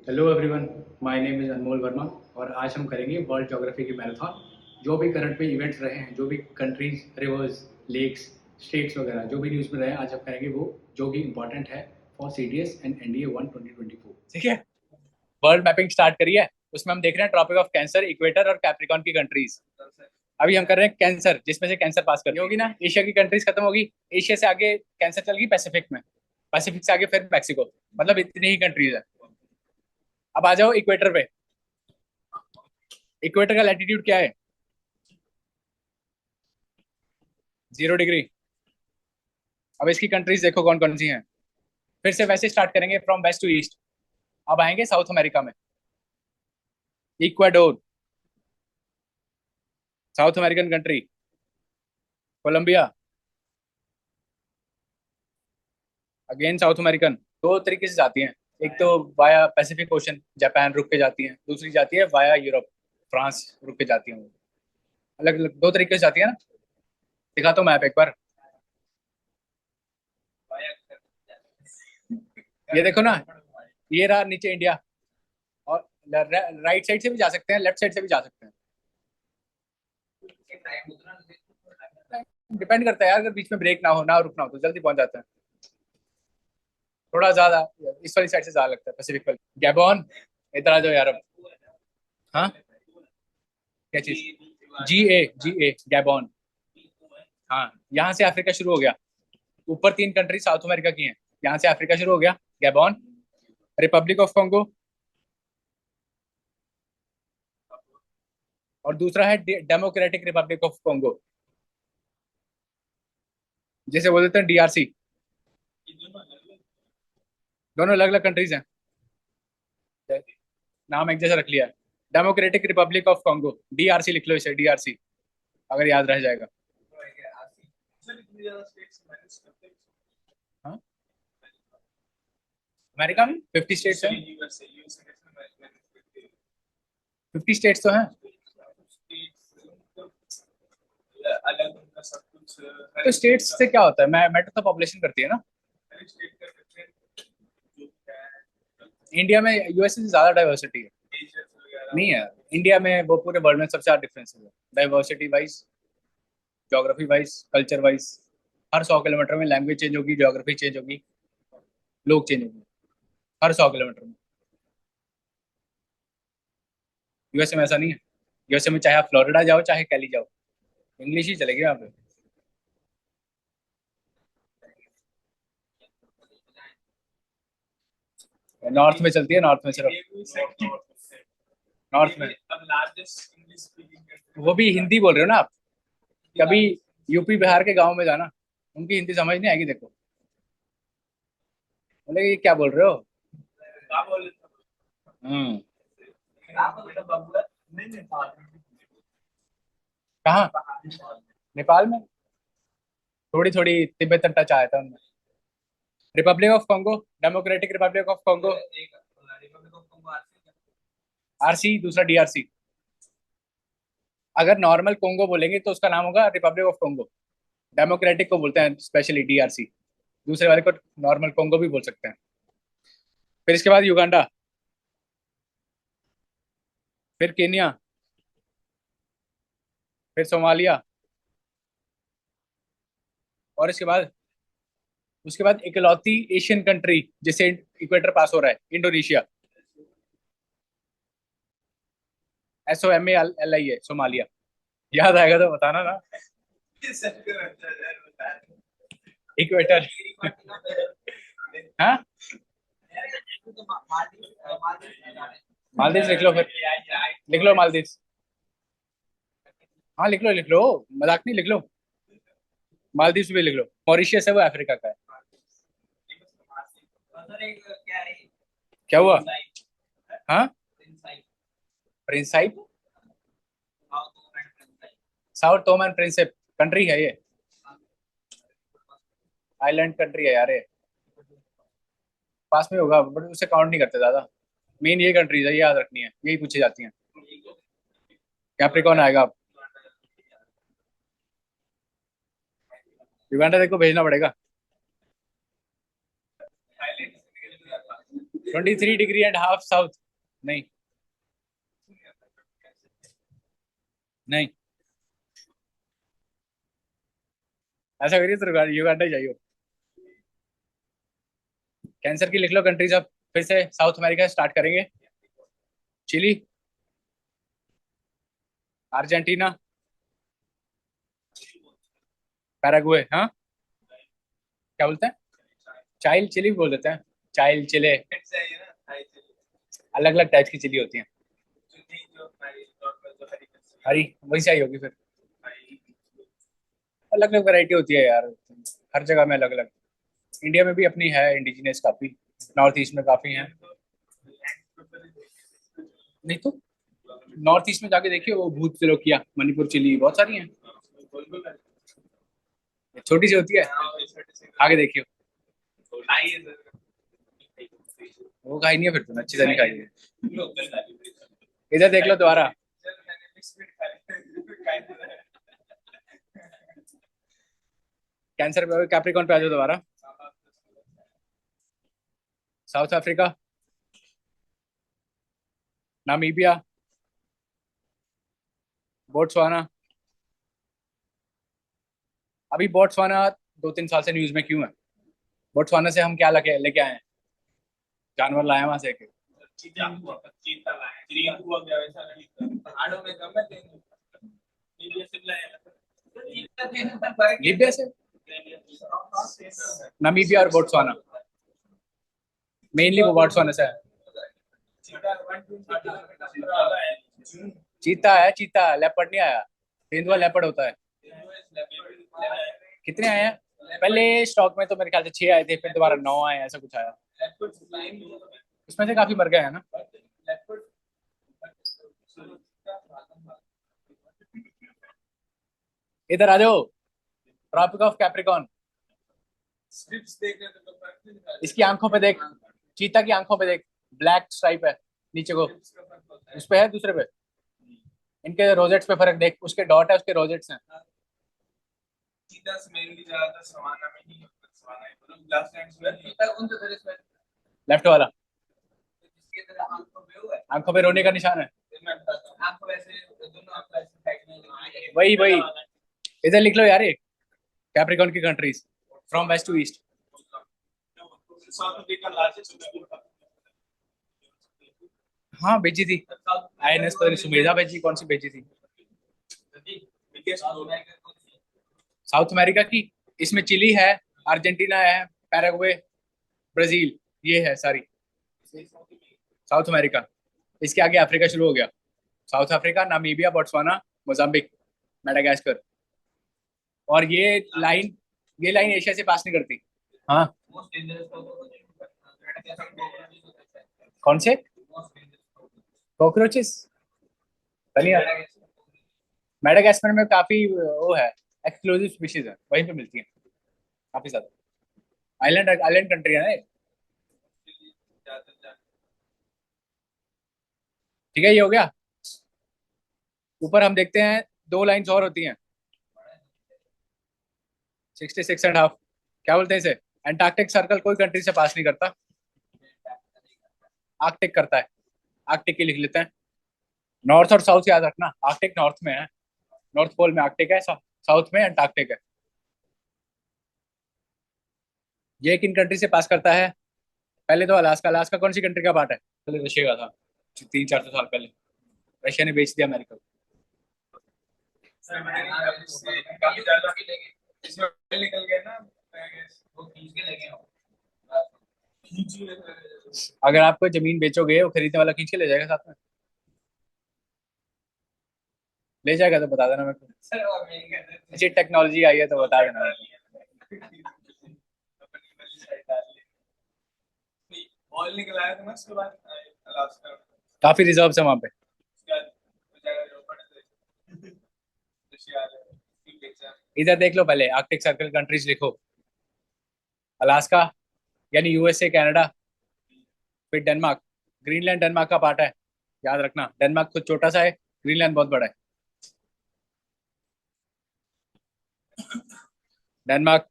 Hello everyone, my name is Anmol Verma और आज हम करेंगे वर्ल्ड ज्योग्राफी की मैराथन। जो भी करंट में इवेंट्स रहे हैं, जो भी कंट्रीज, रिवर्स, लेक्स, स्टेट्स वगैरह जो भी न्यूज़ में रहे हैं, आज हम करेंगे वो जो कि इंपॉर्टेंट है फॉर सीडीएस एंड एनडीए 1 2024। ठीक है। वर्ल्ड मैपिंग स्टार्ट करी है। उसमें हम देख रहे हैं ट्रॉपिक ऑफ कैंसर, इक्वेटर और कैप्रिकॉन की कंट्रीज। अभी हम कर रहे हैं कैंसर, जिसमें से कैंसर पास करनी होगी ना। एशिया की कंट्रीज खत्म होगी, एशिया से आगे कैंसर चल गई पैसिफिक में, पैसिफिक से आगे फिर मैक्सिको। मतलब इतनी ही कंट्रीज है। अब आ जाओ इक्वेटर पे। इक्वेटर का लैटिट्यूड क्या है? 0 डिग्री। अब इसकी कंट्रीज देखो कौन कौन सी हैं। फिर से वैसे स्टार्ट करेंगे फ्रॉम वेस्ट टू ईस्ट। अब आएंगे साउथ अमेरिका में। Ecuador, South American country. Colombia, again South American. दो तरीके से जाती हैं। एक तो वाया पैसिफिक ओशन, जापान रुक के जाती है। दूसरी जाती है वाया यूरोप, फ्रांस रुक के जाती है। अलग अलग दो तरीके से जाती है ना। दिखाता हूँ मैप एक बार। ये देखो ना, ये रहा नीचे इंडिया। और राइट साइड से भी जा सकते हैं, लेफ्ट साइड से भी जा सकते हैं। डिपेंड करता है यार, अगर बीच में ब्रेक ना हो, ना रुकना हो, तो जल्दी पहुंच जाते हैं। थोड़ा ज्यादा इस वाली साइड से ज्यादा लगता है, पैसिफिक वाली। गैबॉन, इधर आ जाओ यार अब। हाँ, क्या चीज? जी ए गैबॉन। हाँ, यहाँ से अफ्रीका शुरू हो गया। ऊपर तीन कंट्री साउथ अमेरिका की हैं। यहाँ से अफ्रीका शुरू हो गया, गैबॉन। Republic of Congo. और दूसरा है डेमोक्रेटिक रिपब्लिक ऑफ कॉन्गो, जिसे बोल देते हैं डीआरसी। दोनों अलग अलग कंट्रीज हैं, नाम एक जैसा रख लिया है। Democratic Republic of Congo, DRC लिख लो इसे, डीआरसी, अगर याद रह जाएगा। हाँ, अमेरिका में 50 स्टेट्स हैं। 50 स्टेट्स तो हैं। तो स्टेट्स से क्या होता है? मैटर तो पॉपुलेशन करती है ना। इंडिया में यूएस से ज्यादा डाइवर्सिटी है। नहीं है। इंडिया में वो पूरे वर्ल्ड में सबसे ज्यादा डिफरेंस है, diversity wise, geography wise, culture wise. हर 100 किलोमीटर में लैंग्वेज चेंज होगी, ज्योग्राफी चेंज होगी, लोग चेंज होंगे, हर 100 किलोमीटर में। यूएसए में ऐसा नहीं है। यूएसए में चाहे आप फ्लोरिडा जाओ, चाहे कैली जाओ, इंग्लिश ही चलेगी यहाँ पे। नॉर्थ में चलती है, नॉर्थ में सिर्फ। नॉर्थ में वो भी हिंदी बोल रहे हो ना आप? कभी यूपी बिहार के गांव में जाना, उनकी हिंदी समझ नहीं आएगी। देखो, बोले ये क्या बोल रहे हो। हम्म। कहाँ? नेपाल में थोड़ी थोड़ी तिब्बतन टच आया था उनमें। Republic of Congo, democratic Republic of Congo. RC, दूसरा डीआरसी। अगर नॉर्मल कोंगो बोलेंगे तो उसका नाम होगा रिपब्लिक ऑफ कोंगो। डेमोक्रेटिक को बोलते हैं स्पेशली डीआरसी। दूसरे वाले को नॉर्मल कोंगो भी बोल सकते हैं। फिर इसके बाद युगांडा, फिर केनिया, फिर सोमालिया। और उसके बाद इकलौती एशियन कंट्री जिसे इक्वेटर पास हो रहा है, इंडोनेशिया। SOMALI है, सोमालिया। याद आएगा तो बताना ना। इक्वेटर। हाँ, मालदीव लिख लो फिर। लिख लो मालदीव। हाँ लिख लो, लिख लो, मजाक नहीं, लिख लो। मालदीव भी लिख लो। मॉरिशियस है, वो अफ्रीका का है। क्या हुआ? हाँ, प्रिंसाइप। साउथ टोमन प्रिंसिप कंट्री है ये। आइलैंड कंट्री है यार ये। पास में होगा बट उसे काउंट नहीं करते ज्यादा। मेन ये कंट्रीज है, ये याद रखनी है, यही पूछी जाती हैं। कैप्रिकॉन आएगा अब। युगांडा देखो भेजना पड़ेगा। 23.5 साउथ। नहीं नहीं, ऐसा करिए तो युगांडा ही जाइए। कैंसर की लिख लो कंट्रीज, अब फिर से साउथ अमेरिका स्टार्ट करेंगे। Chile, Argentina, Paraguay. हाँ, क्या बोलते हैं? चाइल्ड चिली बोल देते हैं। चाइल्ड चिले, अलग अलग टाइप की चिली होती हैं। हरी वही चाहिए होगी फिर। अलग अलग वैरायटी होती है यार, हर जगह में अलग अलग। इंडिया में भी अपनी है इंडिजिनियस काफी, नॉर्थ ईस्ट में काफी है। नहीं तो नॉर्थ ईस्ट में जाके देखिए, वो भूत त्रिलोकिया, मणिपुर चिली, बहुत सारी हैं। छोटी सी होती है, आगे देखियो। वो खाई नहीं है फिर, तो अच्छी से नहीं खाई है। इधर देख लो दोबारा। कैंसर पे, कैप्रिकॉन पे आ जाओ दोबारा। South Africa, Namibia, Botswana. अभी बोट्सवाना 2-3 साल से न्यूज में क्यों है? बोट्सवाना से हम क्या लेके लेके आए हैं? जानवर लाए हैं वहां से एक। लीबिया से, नामीबिया और बोट्सवाना, मेनली वो बोट्सवाना से है। चीता है, चीता, लेपर्ड नहीं आया। तेंदुआ लेपर्ड होता है। कितने आए हैं? पहले स्टॉक में तो मेरे ख्याल से 6 आए थे, फिर दोबारा 9 आए, ऐसा कुछ आया। उसमें से काफी मर गए हैं ना। इधर आ जाओ, ट्रॉपिक ऑफ कैप्रिकॉन। इसकी आंखों पे देख, चीता की आंखों पे देख, ब्लैक स्ट्राइप है नीचे को। उस पे है, दूसरे पे। इनके रोजेट्स पे फर्क देख, उसके डॉट है, उसके रोजेट्स हैं। लेफ्ट वाला आंखों पे रोने का निशान है। वही वही, इधर लिख लो यार, ये कैप्रिकॉन की countries from west to east. हाँ भेजी थी, आईएनएस, तो सुमेधा भेजी, कौन सी भेजी थी? साउथ अमेरिका की, इसमें चिली है, अर्जेंटीना है, पैराग्वे, ब्राजील, ये है सारी साउथ अमेरिका। इसके आगे अफ्रीका शुरू हो गया। South Africa, Namibia, Botswana, Mozambique, Madagascar. और ये लाइन एशिया से पास नहीं करती। हाँ, कौन से? कॉकरोचेस? नहीं, मेडागास्कर में काफी वो है, एक्सक्लूसिव स्पीशीज है, वहीं पे मिलती है काफी ज्यादा। आइलैंड आइलैंड कंट्री है ना ये। ठीक है, ये हो गया। ऊपर हम देखते हैं, 2 लाइन्स और होती हैं। 66.5, क्या बोलते हैं इसे? एंटार्क्टिक सर्कल कोई कंट्री से पास नहीं करता, आर्कटिक करता है। आर्कटिक की लिख लेते हैं। नॉर्थ और साउथ याद रखना, आर्कटिक नॉर्थ में है, नॉर्थ पोल में आर्कटिक है, साउथ में अंटार्कटिक है। ये किन कंट्री से पास करता है? पहले तो अलास्का। अलास्का कौन सी कंट्री का पार्ट है? पहले रशिया का था, 300-400 साल पहले। रशिया ने बेच दिया अमेरिका को। अगर आप कोई जमीन बेचोगे, वो खरीदने वाला खींच के ले जाएगा साथ में। ले जाएगा तो बता देना मेरे को, अच्छी टेक्नोलॉजी आई है तो बता देना मेरे को। काफी रिजर्व है वहां पे। इधर देख लो, पहले आर्कटिक सर्कल कंट्रीज लिखो। अलास्का यानी यूएसए, कनाडा, फिर डेनमार्क। ग्रीनलैंड डेनमार्क का पार्ट है, याद रखना। डेनमार्क खुद छोटा सा है, ग्रीनलैंड बहुत बड़ा है। डेनमार्क,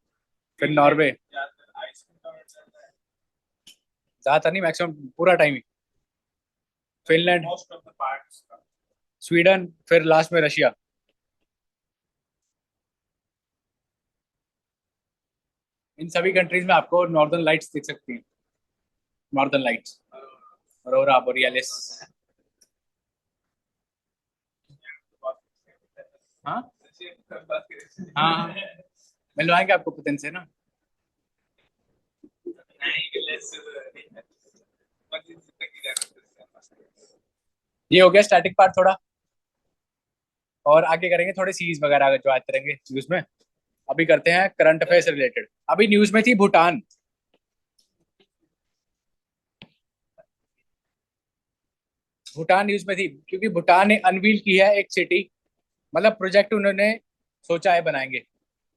फिर नॉर्वे, ज्यादातर नहीं, मैक्सिमम पूरा time he. Finland, most of the parts. Sweden, फिर लास्ट में रशिया। इन सभी कंट्रीज में आपको नॉर्दर्न लाइट्स दिख सकती हैं। Northern lights, Arora borealis. हाँ हाँ, मिलवाएंगे आपको पुतिन से ना। ये हो गया स्टैटिक पार्ट थोड़ा, और आगे करेंगे थोड़े सीरीज वगैरह जो आते रहेंगे न्यूज में। अभी करते हैं करंट अफेयर से रिलेटेड। अभी न्यूज में थी भूटान। भूटान न्यूज में थी क्योंकि भूटान ने अनवील की है एक सिटी, मतलब प्रोजेक्ट उन्होंने सोचा है बनाएंगे।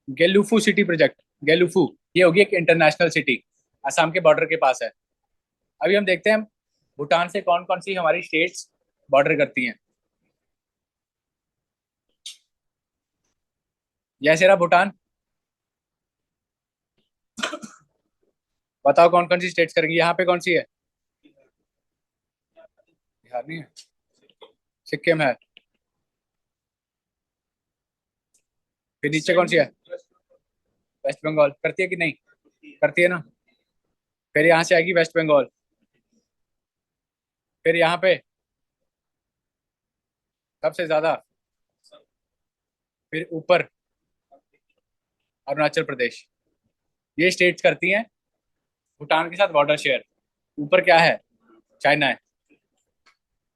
Gelephu city project, Gelephu. ये होगी एक इंटरनेशनल सिटी, असम के बॉर्डर के पास है। अभी हम देखते हैं भूटान से कौन कौन सी हमारी स्टेट्स बॉर्डर करती हैं। जैसे रहा भूटान, बताओ कौन कौन सी स्टेट्स करेंगी। यहाँ पे कौन सी है? बिहार नहीं है, सिक्किम है। फिर नीचे कौन सी है? वेस्ट बंगाल करती है कि नहीं? करती है ना। फिर यहाँ से आएगी वेस्ट बंगाल। फिर यहाँ पे सबसे ज्यादा, फिर ऊपर अरुणाचल प्रदेश। ये स्टेट्स करती हैं भूटान के साथ बॉर्डर शेयर। ऊपर क्या है? चाइना है।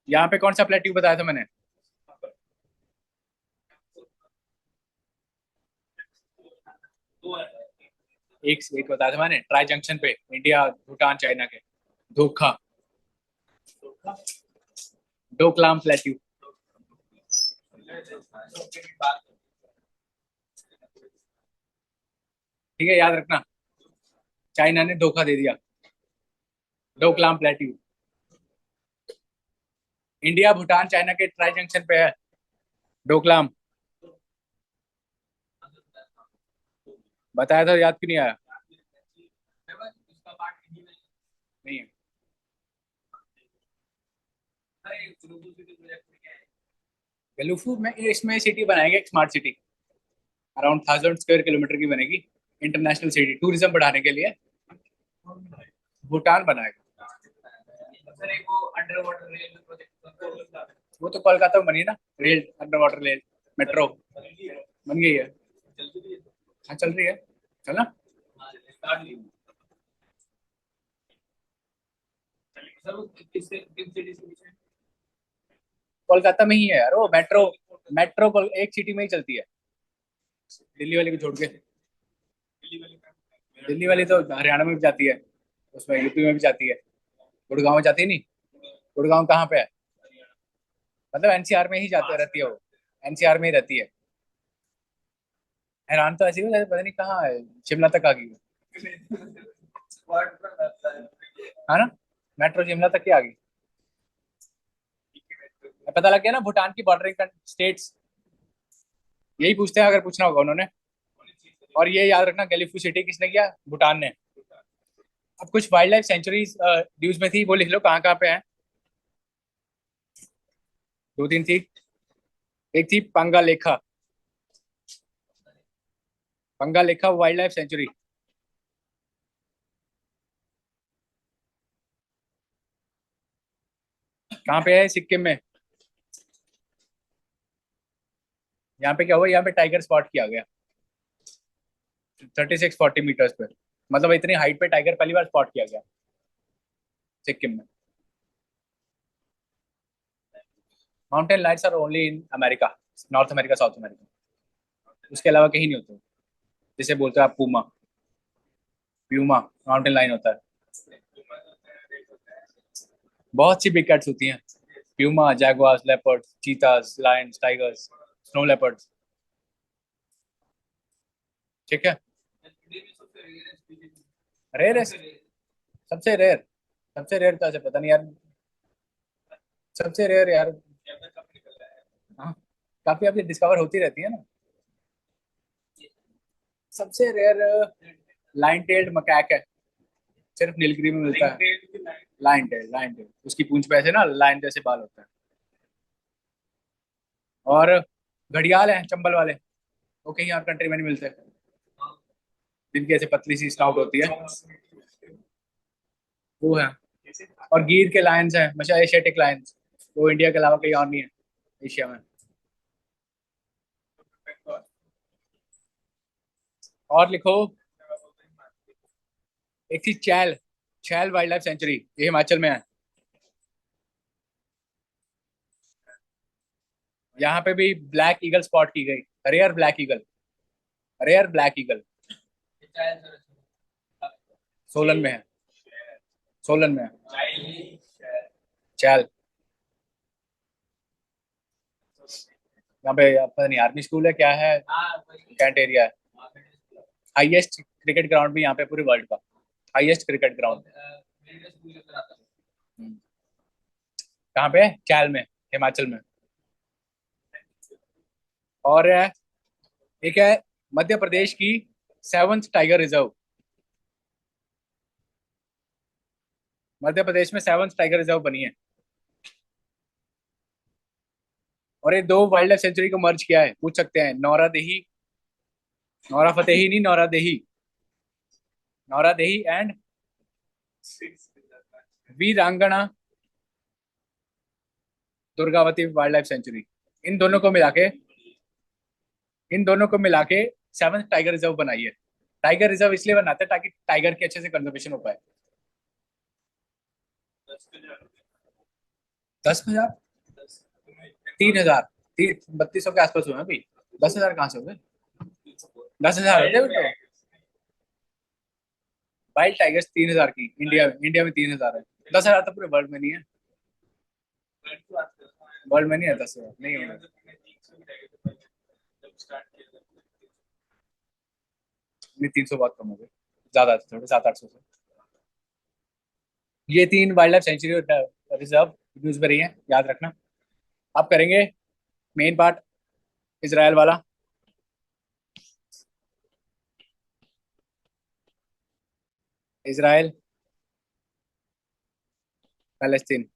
यहाँ पे कौन सा प्लेट्यू बताया था मैंने? एक बताया था मैंने, ट्राई जंक्शन पे इंडिया भूटान चाइना के। धोखा, डोकलाम प्लेट्यू। ठीक है, याद रखना, चाइना ने धोखा दे दिया। Doklam plateau India Bhutan China के ट्राई जंक्शन पे है। डोकलाम बताया था, याद क्यों नहीं आया? नहीं है। गलुफू में इसमें सिटी बनाएंगे, एक smart city around 1000 square kilometre की बनेगी। इंटरनेशनल सिटी, टूरिज्म बढ़ाने के लिए भूटान बनाएगा। वो तो कोलकाता में बनी ना, rail, under water rail, metro बन गई है। हाँ चल रही है, चलना। कोलकाता में ही है यार वो मेट्रो। मेट्रो एक सिटी में ही चलती है, दिल्ली वाली को छोड़ के। दिल्ली वाली तो हरियाणा में भी जाती है, उसमें यूपी में भी जाती है। गुड़गांव में जाती है नहीं? गुड़गांव कहाँ पे है? मतलब एनसीआर में ही जाते रहती है वो, एनसीआर में ही रहती है। हैरान तो ऐसी है, पता नहीं कहाँ है, शिमला तक आ गई है ना। मेट्रो शिमला तक ही आ गई। पता लग गया ना भूटान की बॉर्डरिंग स्टेट्स। यही पूछते हैं अगर पूछना होगा उन्होंने। और ये याद रखना, गैलीफू सिटी किसने किया? भूटान ने। अब कुछ वाइल्ड लाइफ सेंचुरीज न्यूज में थी, वो लिख लो कहाँ कहाँ पे है। दो तीन थी। एक थी पंगा लेखा, पंगा लेखा वाइल्ड लाइफ सेंचुरी। कहाँ पे है? सिक्किम में। यहाँ पे क्या हुआ, यहाँ पे टाइगर स्पॉट किया गया 3640 मीटर्स पे। मतलब इतनी हाइट पे टाइगर पहली बार स्पॉट किया गया सिक्किम में। Mountain lights are only in America, North America, South America, उसके अलावा कहीं नहीं होते। जिसे बोलते हैं आप पूमा, प्यूमा माउंटेन लाइन होता है। बहुत सी बिग कैट्स होती हैं, puma, jaguars, leopards, cheetahs, lions, tigers, snow leopards. ठीक है। रेयर है, सबसे रेयर, सबसे रेयर तो ऐसे पता नहीं यार। सबसे रेयर यार, हाँ, काफी अभी डिस्कवर होती रहती है ना। सबसे रेयर लाइन टेल्ड मकैक है, सिर्फ नीलगिरी में मिलता है। लाइन टेल, लाइन टेल, उसकी पूंछ पे ऐसे ना लाइन जैसे बाल होता है। और घड़ियाल है चंबल वाले, वो कहीं और कंट्री में नहीं मिलते, जिनकी ऐसे पतली सी स्नाउट होती है, वो है। और गिर के लायंस हैं, हमेशा एशियाटिक लायंस, वो इंडिया के अलावा कहीं और नहीं है एशिया में। और लिखो एक थी चैल, चैल वाइल्ड लाइफ सेंचुरी, ये हिमाचल में है। यहाँ पे भी ब्लैक ईगल स्पॉट की गई, rare black eagle, rare black eagle. Solan में है, सोलन में है चैल। यहाँ पे पता नहीं आर्मी स्कूल है क्या है, कैंट एरिया है। हाईएस्ट क्रिकेट ग्राउंड भी यहाँ पे पूरे वर्ल्ड का, हाईएस्ट क्रिकेट ग्राउंड। कहाँ पे है? चैल में, हिमाचल में। और एक है मध्य प्रदेश की seventh tiger reserve, Madhya Pradesh में सेवंथ टाइगर रिजर्व बनी है। और ये दो वाइल्ड लाइफ सेंचुरी को मर्ज किया है, पूछ सकते हैं। नौरा देही, नौरा फतेही नहीं, नौरा देही, नौरा देही एंड वीरांगना दुर्गावती वाइल्ड लाइफ सेंचुरी, इन दोनों को मिला के, इन दोनों को मिला के सेवंथ टाइगर रिजर्व बनाई है। टाइगर रिजर्व इसलिए बनाते हैं ताकि टाइगर की अच्छे से कंजर्वेशन हो पाए। 10,000, 3,000, 3200 के आसपास हुए हैं अभी। 10,000 कहाँ से हो गए? 10,000 होते हैं तो। वाइल्ड टाइगर्स 3,000 की इंडिया में, इंडिया में 3,000 है। 10,000 तो पूरे वर्ल्ड में नहीं है, वर्ल्ड में नहीं है 10,000, नहीं होगा। नहीं 300 बहुत कम हो गए, ज्यादा थे थोड़े, 700-800 से। ये तीन wild life sanctuary reserve news में रही है, याद रखना। अब करेंगे मेन पार्ट, इसराइल वाला। इसराइल, पैलेस्टीन,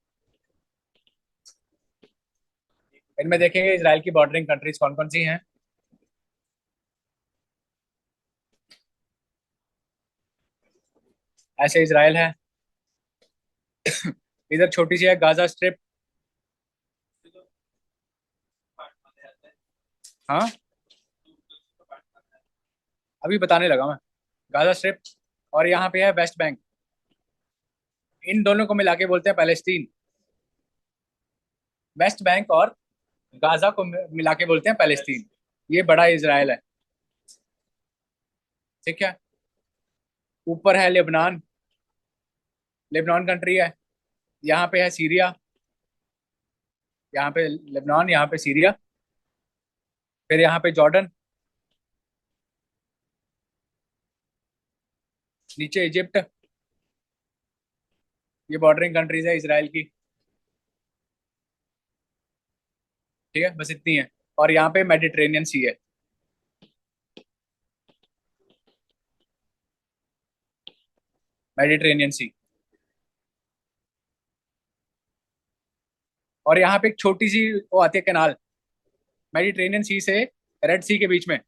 इनमें देखेंगे इसराइल की बॉर्डरिंग कंट्रीज कौन कौन सी हैं। ऐसे इसराइल है, इधर छोटी सी है गाजा स्ट्रिप। हाँ अभी बताने लगा मैं, गाजा स्ट्रिप। और यहाँ पे है वेस्ट बैंक, इन दोनों को मिला के बोलते हैं पैलेस्टीन। वेस्ट बैंक और गाजा को मिला के बोलते हैं पैलेस्टीन। ये बड़ा इसराइल है, ठीक है। ऊपर है लेबनान, लेबनान कंट्री है। यहाँ पे है सीरिया, यहाँ पे लेबनान, यहाँ पे सीरिया। फिर यहाँ पे जॉर्डन, नीचे इजिप्ट। ये बॉर्डरिंग कंट्रीज है इसराइल की, ठीक है, बस इतनी है। और यहाँ पे मेडिटेरेनियन सी है, मेडिटेरेनियन सी। और यहाँ पे एक छोटी सी वो आती है कैनाल, मेडिटेरेनियन सी से रेड सी के बीच में,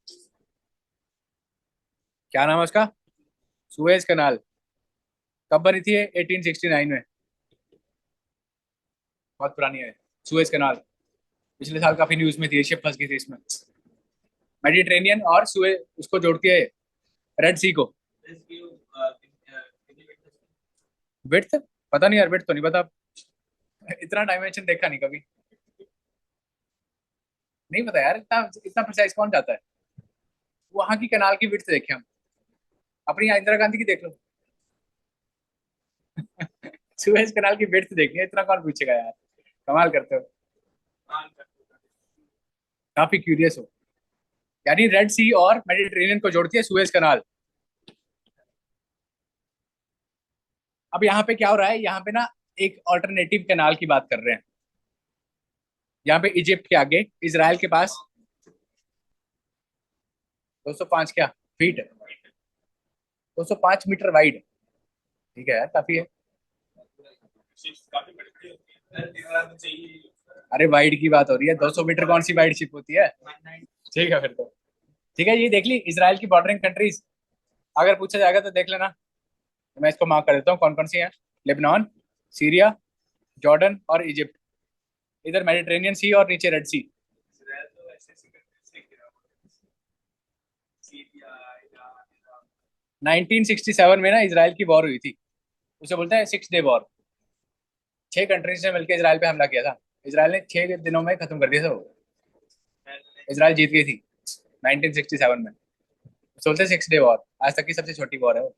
क्या नाम है उसका? Suez canal. कब बनी थी? 1869 में, बहुत पुरानी है सुएज कैनाल। पिछले साल काफी न्यूज में थी, शिप फंस गई थी इसमें। मेडिटेरेनियन और सुएज उसको जोड़ती है, रेड सी को। विड्थ पता नहीं यार, विड्थ तो नहीं पता, इतना डायमेंशन देखा नहीं कभी, नहीं पता यार, इतना इतना प्रिसाइज कौन जाता है। वहां की कैनाल की विड्थ देखे हम, अपनी यहाँ इंदिरा गांधी की देख लो। सुएज कैनाल की विड्थ देखनी है, इतना कौन पूछेगा यार, कमाल करते हो, काफी क्यूरियस हो। यानी रेड सी और मेडिटेरेनियन को जोड़ती है सुएज कैनाल। अब यहाँ पे क्या हो रहा है, यहाँ पे ना एक ऑल्टरनेटिव कैनाल की बात कर रहे हैं। यहाँ पे इजिप्ट के आगे इसराइल के पास 205 क्या फीट, 205 मीटर वाइड ठीक है यार, काफी है। अरे वाइड की बात हो रही है, 200 मीटर कौन सी वाइड शिप होती है। ठीक है फिर तो। ठीक है, ये देख ली इसराइल की बॉर्डरिंग कंट्रीज। अगर पूछा जाएगा तो देख लेना। तो मैं इसको मार्क कर देता हूँ कौन कौन सी है। लेबनान, सीरिया, जॉर्डन और इजिप्ट। इधर मेडिटेरेनियन सी और नीचे रेड सी। 1967 में ना इसराइल की वॉर हुई थी, उसे बोलते हैं 6 डे वॉर। 6 कंट्रीज ने मिलकर इसराइल पे हमला किया था। इसराइल ने 6 दिनों में खत्म कर दिया था वो। इसराइल जीत गई थी 1967 में। उसे बोलते हैं 6 डे वॉर, आज तक की सबसे छोटी वॉर है वो।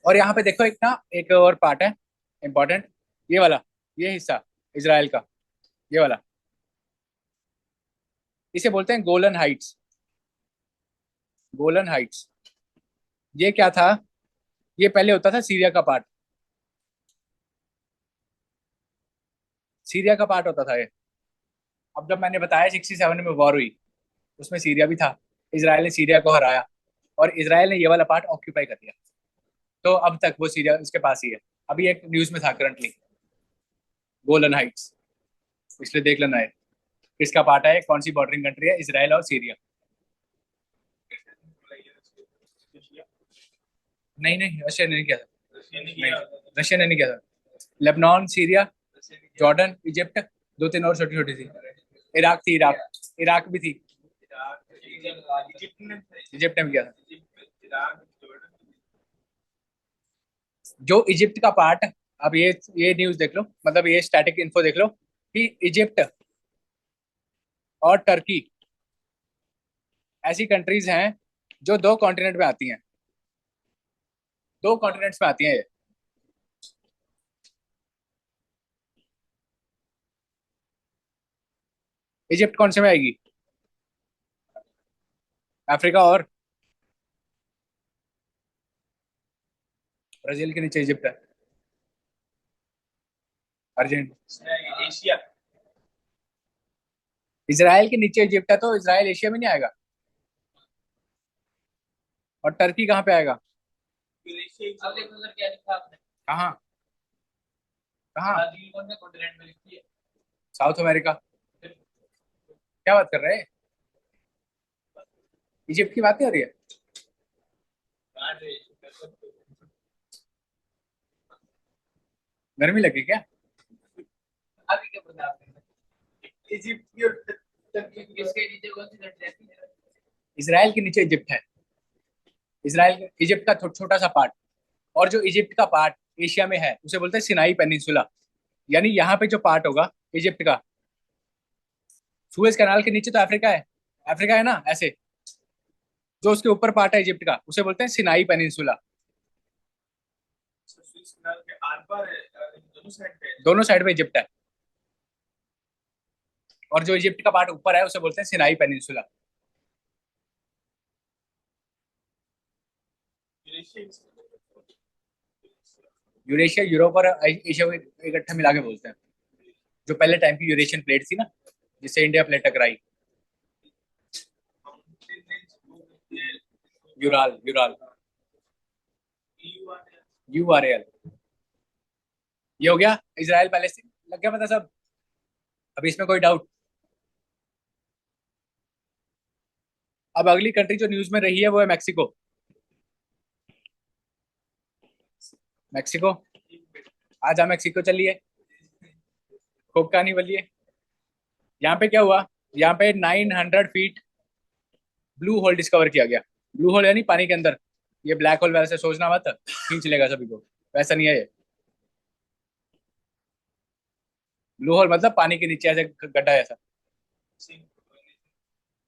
और यहाँ पे देखो एक ना, एक और पार्ट है इंपॉर्टेंट, ये वाला, ये हिस्सा इसराइल का, ये वाला, इसे बोलते हैं गोलन हाइट्स। गोलन हाइट्स, ये क्या था? ये पहले होता था सीरिया का पार्ट। सीरिया का पार्ट होता था ये। अब जब मैंने बताया 67 में वॉर हुई, उसमें सीरिया भी था। इसराइल ने सीरिया को हराया और इसराइल ने ये वाला पार्ट ऑक्यूपाई कर लिया। तो अब तक वो सीरिया उसके पास ही है। अभी एक न्यूज में था करंटली, गोलन हाइट्स, इसलिए देख लेना है किसका पार्ट है, कौन सी बॉर्डरिंग कंट्री है, इसराइल और सीरिया। नहीं नहीं, रशिया ने नहीं किया था। नहीं, रशिया ने नहीं किया था। लेबनान, सीरिया, जॉर्डन, इजिप्ट, दो तीन और छोटी छोटी थी। इराक थी, इराक, इराक भी थी। इजिप्ट ने भी किया था। जो इजिप्ट का पार्ट, अब ये न्यूज देख लो, मतलब ये स्टैटिक इन्फो देख लो कि इजिप्ट और टर्की ऐसी कंट्रीज हैं जो दो कॉन्टिनेंट में आती हैं। दो कॉन्टिनेंट्स में आती हैं ये। इजिप्ट कौन से में आएगी? अफ्रीका और ब्राजील के नीचे इजिप्ट है। Urgent Asia. इसराइल के नीचे इजिप्ट है, तो इसराइल एशिया में नहीं आएगा। और टर्की कहाँ पे आएगा? कहाँ? कहाँ? South America. क्या बात कर रहे हैं? इजिप्ट की बात नहीं हो रही है? गर्मी लगी क्या? इसराइल के नीचे इजिप्ट है। इसराइल इजिप्ट का छोटा सा पार्ट। और जो इजिप्ट का पार्ट एशिया में है उसे बोलते हैं सिनाई पेनिनसुला। यानी यहाँ पे जो पार्ट होगा इजिप्ट का, सुएज कैनाल के नीचे तो अफ्रीका है, अफ्रीका है ना ऐसे, जो उसके ऊपर पार्ट है इजिप्ट का उसे बोलते हैं सिनाई पेनिनसुला। दोनों साइड पे इजिप्ट है। और जो इजिप्ट का पार्ट ऊपर है उसे बोलते हैं सिनाई पेनिनसुला। यूरेशिया यूरोप और एशिया को इकट्ठा मिला के बोलते हैं। जो पहले टाइम की यूरेशियन प्लेट थी ना, जिससे इंडिया प्लेट टकराई। Ural, Ural, URAL। ये हो गया इसराइल पैलेस्टीन, लग गया पता सब। अभी इसमें कोई डाउट? अब अगली कंट्री जो न्यूज में रही है वो है मैक्सिको। मैक्सिको, आज हम मैक्सिको चलिए, खूब कहानी बोलिए। यहाँ पे क्या हुआ? यहाँ पे 900 फीट ब्लू होल डिस्कवर किया गया। ब्लू होल यानी पानी के अंदर। ये ब्लैक होल वैसे सोचना मत, खींच लेगा सभी को, वैसा नहीं है ये। ब्लू होल मतलब पानी के नीचे ऐसे गड्ढा ऐसा,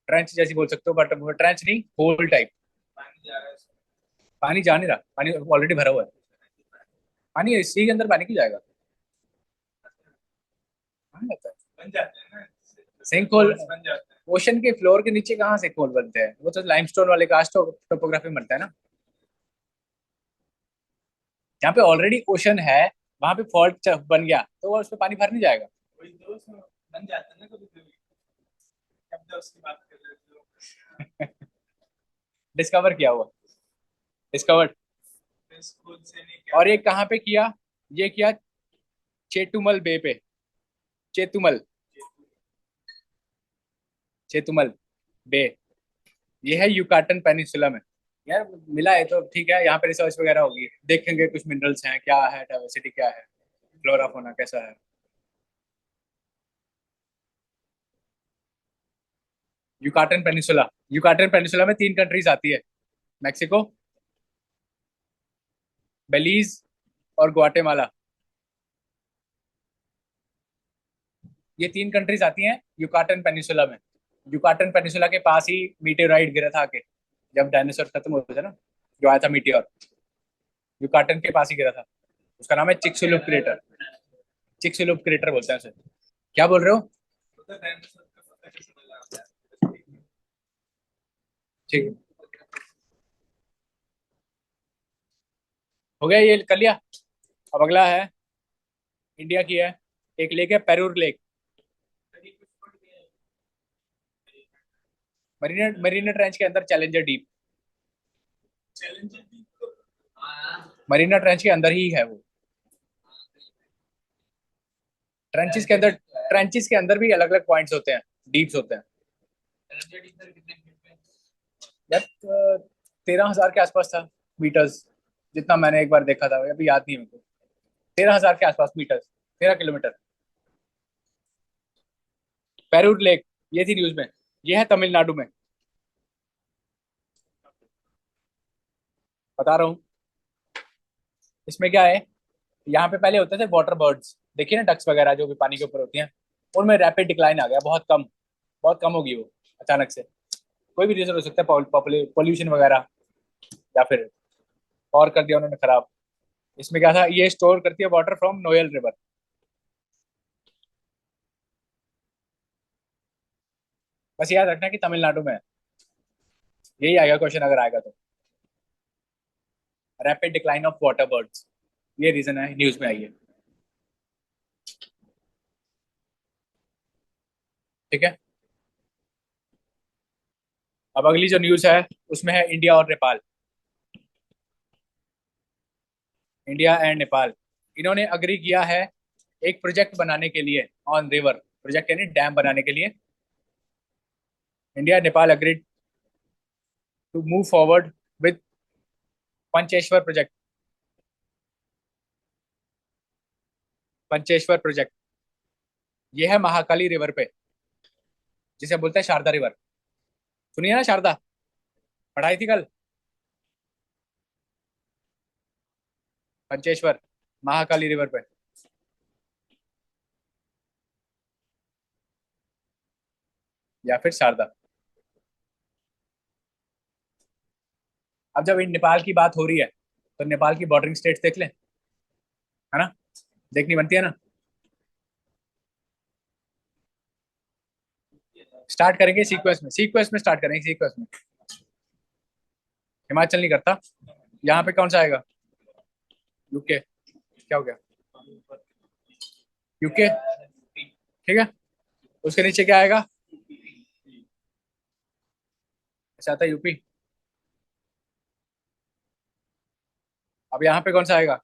ट्रेंच जैसी बोल सकते हो, बट ट्रेंच नहीं, होल टाइप। पानी जा नहीं रहा, पानी ऑलरेडी भरा हुआ है। पानी सी के अंदर पानी क्यों जाएगा? पानी रहता है। सिंक होल, ओशन के फ्लोर के नीचे कहाँ से होल बनते हैं? वो तो लाइमस्टोन वाले कास्ट टोपोग्राफी में बनता है ना। जहाँ पे ऑलरेडी ओशन है वहां पे फॉल्ट बन गया तो वो उसमें पानी भर नहीं जाएगा। डिस्कवर किया हुआ। डिस्कवर्ड। और ये कहाँ पे किया? ये किया चेतुमल बे पे। चेतुमल, चेतुमल बे। ये है युकाटन पेनिसुला में। यार मिला है तो ठीक है, यहाँ पे रिसर्च वगैरह होगी, देखेंगे कुछ मिनरल्स हैं क्या है, डाइवर्सिटी क्या है, फ्लोरा फोना कैसा है। युकाटन पेनिसुला, युकाटन पेनिसुला में 3 कंट्रीज आती है, मैक्सिको, बेलीज और ग्वाटेमाला। ये 3 कंट्रीज आती हैं युकाटन पेनिसुला में। युकाटन पेनिसुला के पास ही मीटेोराइट गिरा था आके, जब डायनासोर खत्म हो गए थे ना, जो आया था मीटियोर, युकाटन के पास ही गिरा था। उसका नाम है चिक्सुलुप क्रेटर। चिक्सुलुप क्रेटर बोलते हैं उसे। क्या बोल रहे हो? ठीक है, हो गया, ये कर लिया। अब अगला है, इंडिया की है, एक लेक है पेरूर लेक। मरीना, मरीना ट्रेंच के अंदर चैलेंजर डीप। मरीना ट्रेंच के अंदर ही है वो। ट्रेंचेस के अंदर, ट्रेंचेस के अंदर भी अलग अलग पॉइंट्स होते हैं, डीप्स होते हैं। यार 13,000 के आसपास था मीटर्स, जितना मैंने एक बार देखा था, अभी याद नहीं है मेरे को। 13,000 के आसपास मीटर्स, 13 किलोमीटर। पेरूर लेक, ये थी न्यूज में। ये है तमिलनाडु में, बता रहा हूँ। इसमें क्या है, यहाँ पे पहले होते थे वाटर बर्ड्स, देखिए ना डक्स वगैरह जो भी पानी के ऊपर होती हैं, उनमें रैपिड डिक्लाइन आ गया, बहुत कम, बहुत कम होगी वो अचानक से। कोई भी रीजन हो सकता है, पॉल्यूशन वगैरह, या फिर और कर दिया उन्होंने खराब। इसमें क्या था, ये स्टोर करती है वाटर फ्रॉम नोयल रिवर। बस याद रखना कि तमिलनाडु में है। यही आएगा क्वेश्चन अगर आएगा तो। Rapid decline of water birds, ये रीजन है, न्यूज में आई है। ठीक है। अब अगली जो न्यूज है उसमें है इंडिया और नेपाल। इंडिया एंड नेपाल, इन्होंने अग्री किया है एक प्रोजेक्ट बनाने के लिए ऑन रिवर, प्रोजेक्ट यानी डैम बनाने के लिए। India Nepal agreed to move forward with Pancheshwar project. Pancheshwar project, ये है महाकाली रिवर पे, जिसे बोलते हैं शारदा रिवर। सुनिए ना शारदा, पढ़ाई थी कल। पंचेश्वर, महाकाली रिवर पे, या फिर शारदा। अब जब इन नेपाल की बात हो रही है, तो नेपाल की बॉर्डरिंग स्टेट्स देख लें, है ना, देखनी बनती है ना। स्टार्ट करेंगे सीक्वेंस में, सीक्वेंस में स्टार्ट करेंगे, सीक्वेंस में। हिमाचल नहीं करता, यहाँ पे कौन सा आएगा? यूके। क्या हो गया? यूके, ठीक है। उसके नीचे क्या आएगा? ऐसा आता है यूपी। अब यहाँ पे कौन सा आएगा?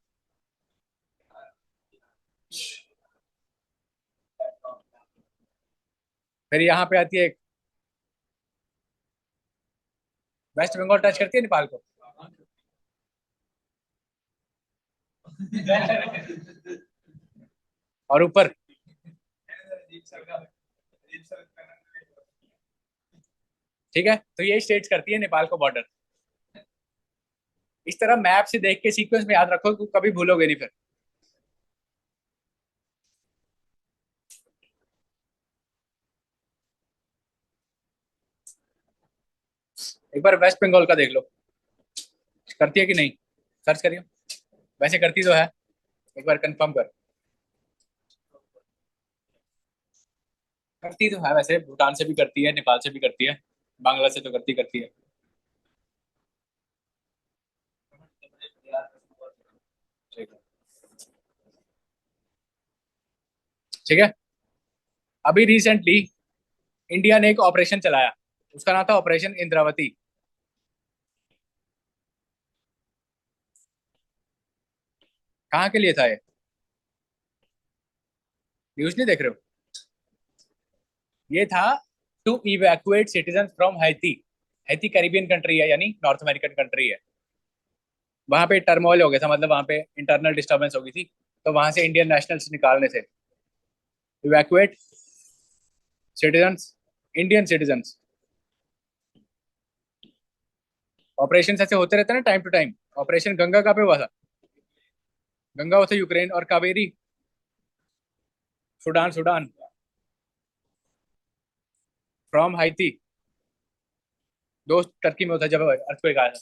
फिर यहाँ पे आती है एक, वेस्ट बंगाल टच करती है नेपाल को। और ऊपर, ठीक है, तो ये स्टेट्स करती है नेपाल को बॉर्डर। इस तरह मैप से देख के सीक्वेंस में याद रखो, तो कभी भूलोगे नहीं फिर। एक बार वेस्ट बंगाल का देख लो, करती है कि नहीं, सर्च करियो। वैसे करती तो है, एक बार कंफर्म कर। करती तो है वैसे, भूटान से भी करती है, नेपाल से भी करती है, बांग्ला से तो करती करती है। ठीक है, ठीक है। अभी रिसेंटली इंडिया ने एक ऑपरेशन चलाया, उसका नाम था ऑपरेशन इंद्रावती। कहाँ के लिए था ये? न्यूज नहीं देख रहे हो? ये था to evacuate citizen from Haiti. Haiti Caribbean country है, यानी नॉर्थ अमेरिकन कंट्री है। वहां पे टर्मोइल हो गया था, मतलब वहां पे इंटरनल डिस्टर्बेंस हो गई थी, तो वहां से इंडियन नेशनल्स निकालने थे। Evacuate citizens, Indian citizens. Operation ऐसे होते रहते हैं ना time to time. Operation Ganga कहाँ पे हुआ था? गंगा हुआ था यूक्रेन, और Kaveri Sudan. Sudan from Haiti, दोस्त टर्की में होता जब अर्थक्वेक आया था।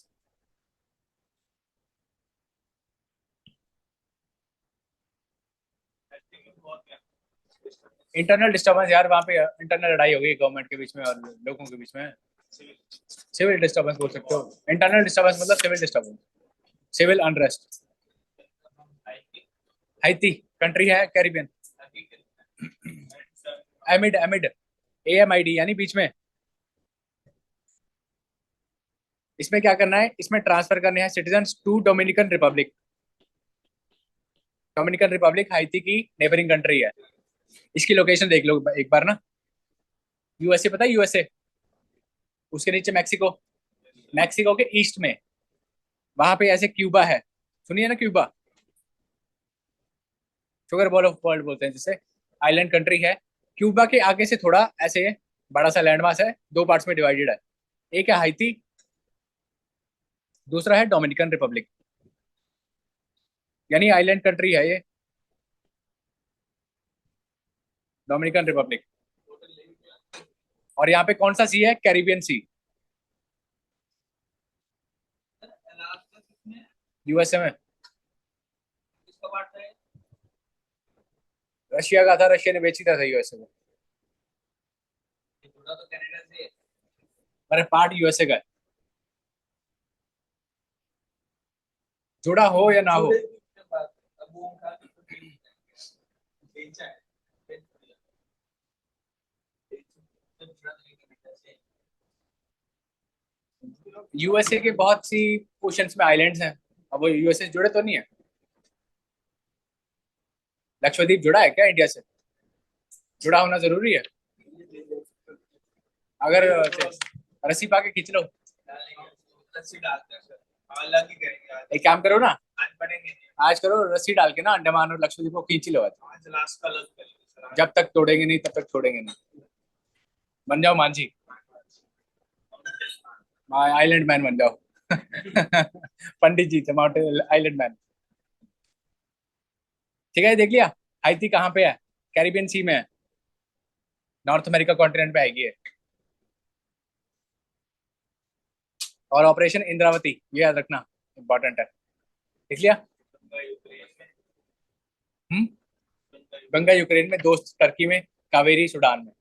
इंटरनल डिस्टर्बेंस यार, वहाँ पे इंटरनल लड़ाई हो गई गवर्नमेंट के बीच में और लोगों के बीच में। सिविल डिस्टर्बेंस बोल सकते हो। इंटरनल डिस्टर्बेंस मतलब civil disturbance, civil unrest. Haiti country है कैरिबियन। एमिड, एमिड, AMID, यानी बीच में। इसमें क्या करना है? इसमें ट्रांसफर करने हैं citizen to Dominican Republic. Dominican Republic Haiti की नेबरिंग कंट्री है। इसकी लोकेशन देख लो एक बार ना। USA, पता है USA? उसके नीचे मैक्सिको, मैक्सिको के ईस्ट में, वहां पे ऐसे क्यूबा है। सुनिए ना, Cuba sugar ball of world बोलते हैं जिसे। आइलैंड कंट्री है। क्यूबा के आगे से थोड़ा ऐसे बड़ा सा लैंड मास है, दो पार्ट्स में डिवाइडेड है। एक है हाइती, दूसरा है डोमिनिकन रिपब्लिक, यानी आइलैंड कंट्री है ये, डोमिनिकन रिपब्लिक। और यहाँ पे कौन सा सी है? कैरिबियन सी। USA में। रशिया का था, रशिया ने बेच दिया था USA को। अरे पार्ट USA का है, जुड़ा हो या ना हो। USA के बहुत सी ओशंस में आइलैंड्स हैं, अब वो USA से जुड़े तो नहीं है। लक्षद्वीप जुड़ा है क्या इंडिया से? जुड़ा होना जरूरी है। अगर रस्सी पा के खींच लो। एक काम करो ना, आज करो रस्सी डाल के ना अंडमान और लक्षद्वीप को खींच लो आज। जब तक तोड़ेंगे नहीं तब तक छोड़ेंगे नहीं। बन जाओ मांझी, आइलैंड मैन बन जाओ। पंडित जी थे माउंटेन आइलैंड मैन। ठीक है, देख लिया। हाइती कहाँ पे है? कैरिबियन सी में है, नॉर्थ अमेरिका कॉन्टिनेंट पे आएगी ये। और ऑपरेशन इंद्रावती, ये याद रखना, इंपॉर्टेंट है। देख लिया। हम्म। गंगा यूक्रेन में, दोस्त टर्की में, कावेरी सूडान में।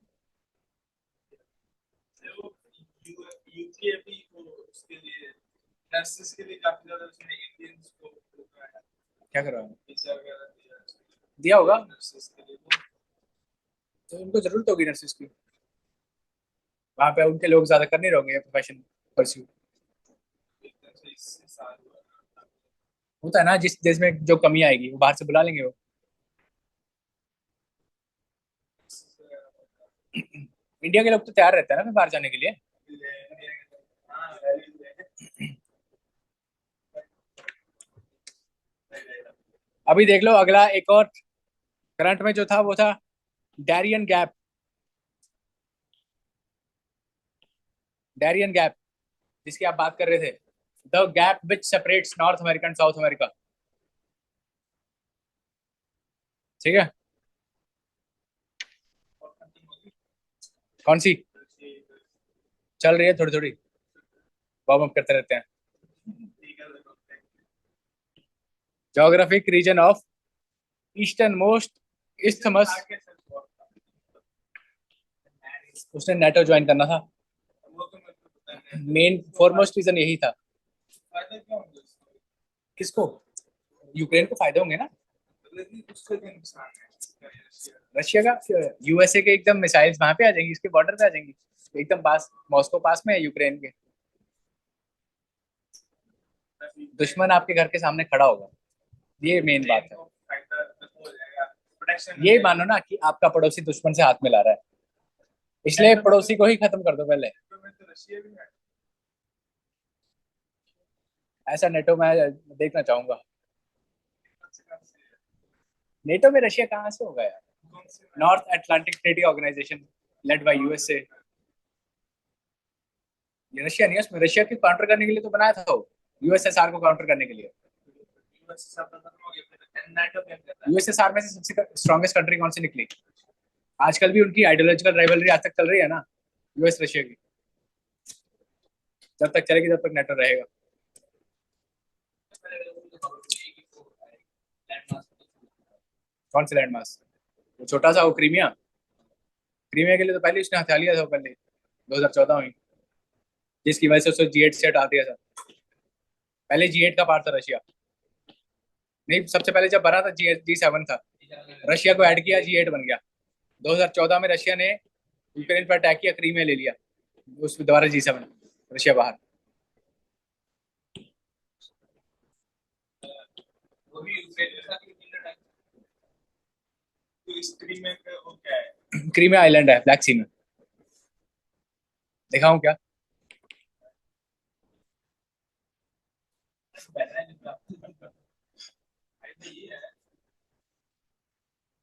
क्या करवा दिया होगा, तो उनको जरूरत होगी नर्सिस की। वहां पे उनके लोग ज्यादा कर नहीं रहोगे प्रोफेशन परस्यू। होता है ना, जिस देश में जो कमी आएगी वो बाहर से बुला लेंगे वो। इंडिया के लोग तो तैयार रहते हैं ना फिर बाहर जाने के लिए। अभी देख लो अगला एक और करंट में जो था वो था डैरियन गैप। डैरियन गैप, जिसकी आप बात कर रहे थे, the gap which separates north America and South America. ठीक है। कौन सी? चल रही है थोड़ी थोड़ी, वार्म अप करते रहते हैं। Geographic region of easternmost isthmus. उसने नेटो ज्वाइन करना था, मेन फॉरमोस्ट रीजन यही था। किसको? यूक्रेन को फायदे होंगे ना। रशिया का, USA के एकदम मिसाइल्स वहां पे आ जाएंगी, इसके बॉर्डर पे आ जाएंगी, एकदम पास, मॉस्को पास में है यूक्रेन के। दुश्मन आपके घर के सामने खड़ा होगा। ये मेन बात है। ये मानो ना कि आपका पड़ोसी दुश्मन से हाथ मिला रहा है, इसलिए पड़ोसी को ही खत्म कर दो पहले। ऐसा नेटो में देखना चाहूंगा। नेटो में रशिया कहाँ से होगा यार? North Atlantic treaty organization led by USA. ये रशिया नहीं है, उसमें रशिया को काउंटर करने के लिए तो बनाया था वो, यूएसएसआर को काउंटर करने के लिए। यूएसएसआर में से सबसे स्ट्रॉन्गेस्ट कंट्री कौन सी निकली? आजकल भी उनकी आइडियोलॉजिकल राइवलरी आज तक चल रही है ना, यूएस रशिया की। जब तक चलेगी तब तक नेटो रहेगा। कौन सा लैंड मास? वो छोटा सा, वो क्रीमिया। क्रीमिया के लिए तो पहले उसने हथिया लिया था पहले, 2014 में, जिसकी वजह से उसको G8 से हटा दिया था। पहले G8 का पार्ट था रशिया। नहीं, सबसे पहले जब बना था G7 था, रशिया को ऐड किया, G8 बन गया। 2014 में रशिया ने यूक्रेन पर अटैक किया, क्रीमिया ले लिया, उस दोबारा G7, रशिया बाहर। क्रीमिया आइलैंड है ब्लैक सी में, दिखाऊं क्या?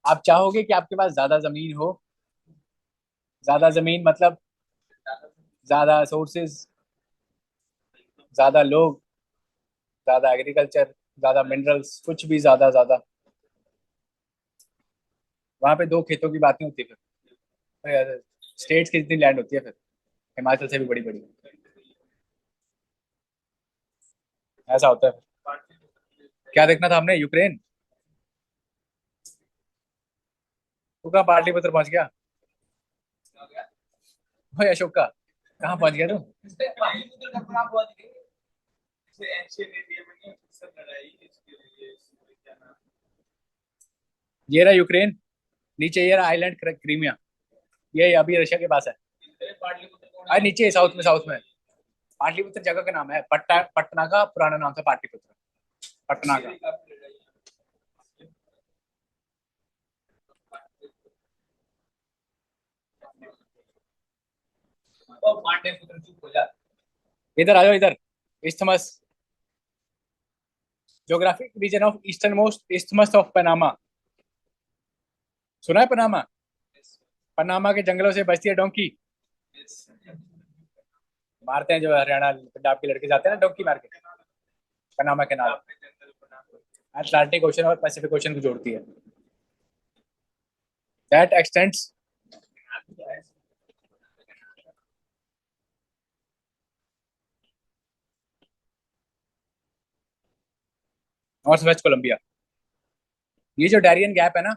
आप चाहोगे कि आपके पास ज्यादा जमीन हो? ज्यादा जमीन मतलब ज्यादा सोर्सेज, ज्यादा लोग, ज्यादा एग्रीकल्चर, ज्यादा मिनरल्स, कुछ भी ज्यादा ज्यादा। वहां पे दो खेतों की बात नहीं होती फिर, स्टेट्स की जितनी लैंड होती है फिर, हिमाचल से भी बड़ी बड़ी। ऐसा होता है। क्या देखना था हमने? यूक्रेन? तू कहाँ पाटलिपुत्र पहुंच गया? भाई अशोक का, कहाँ पहुंच गया तू? ये रहा यूक्रेन, नीचे ये रहा आइलैंड क्रीमिया, ये अभी रशिया के पास है। अरे नीचे साउथ में, साउथ में। पाटलिपुत्र जगह का नाम है, पट्टा, पटना का पुराना नाम था पाटलिपुत्र, पटना का। इधर आ जाओ इधर। Isthmus, geographic region of easternmost isthmus of Panama. सुना है पनामा? पनामा के जंगलों से बचती है डोंकी। मारते हैं जो हरियाणा पंजाब के लड़के जाते हैं ना डोंकी मार के, पनामा के नाम। अटलांटिक ओशन और पैसिफिक ओशन को जोड़ती है। That extends north west Colombia. ये जो डैरियन गैप है ना,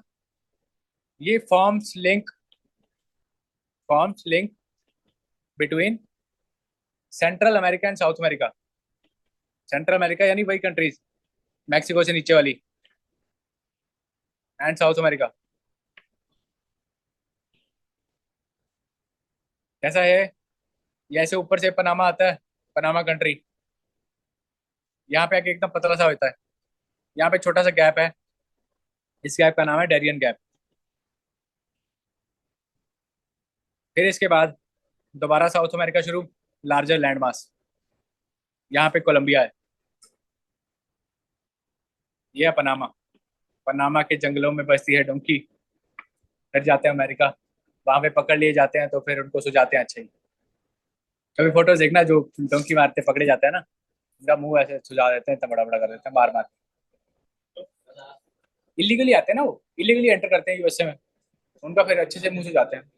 ये forms link between Central America and South America. Central America यानी वही कंट्रीज, मैक्सिको से नीचे वाली, एंड साउथ अमेरिका। कैसा है? ये ऐसे ऊपर से पनामा आता है, पनामा कंट्री, यहाँ पे आके एकदम पतला सा होता है। यहाँ पे छोटा सा गैप है, इस गैप का नाम है डेरियन गैप। फिर इसके बाद दोबारा साउथ अमेरिका शुरू, लार्जर लैंड मास, यहाँ पे कोलंबिया है। ये है पनामा। पनामा के जंगलों में बसती है डोंकी, फिर जाते हैं अमेरिका, वहां पे पकड़ लिए जाते हैं तो फिर उनको सुझाते हैं। अच्छा ही कभी फोटोज देखना, जो डोंकी मारते पकड़े जाते हैं ना, उनका मुंह ऐसे सुझा देते हैं, इतना बड़ा बड़ा कर देते हैं मार मार। इलीगली आते हैं ना, वो इलीगली एंटर करते हैं यूएसए में, उनका फिर अच्छे से मुंह सुझाते हैं।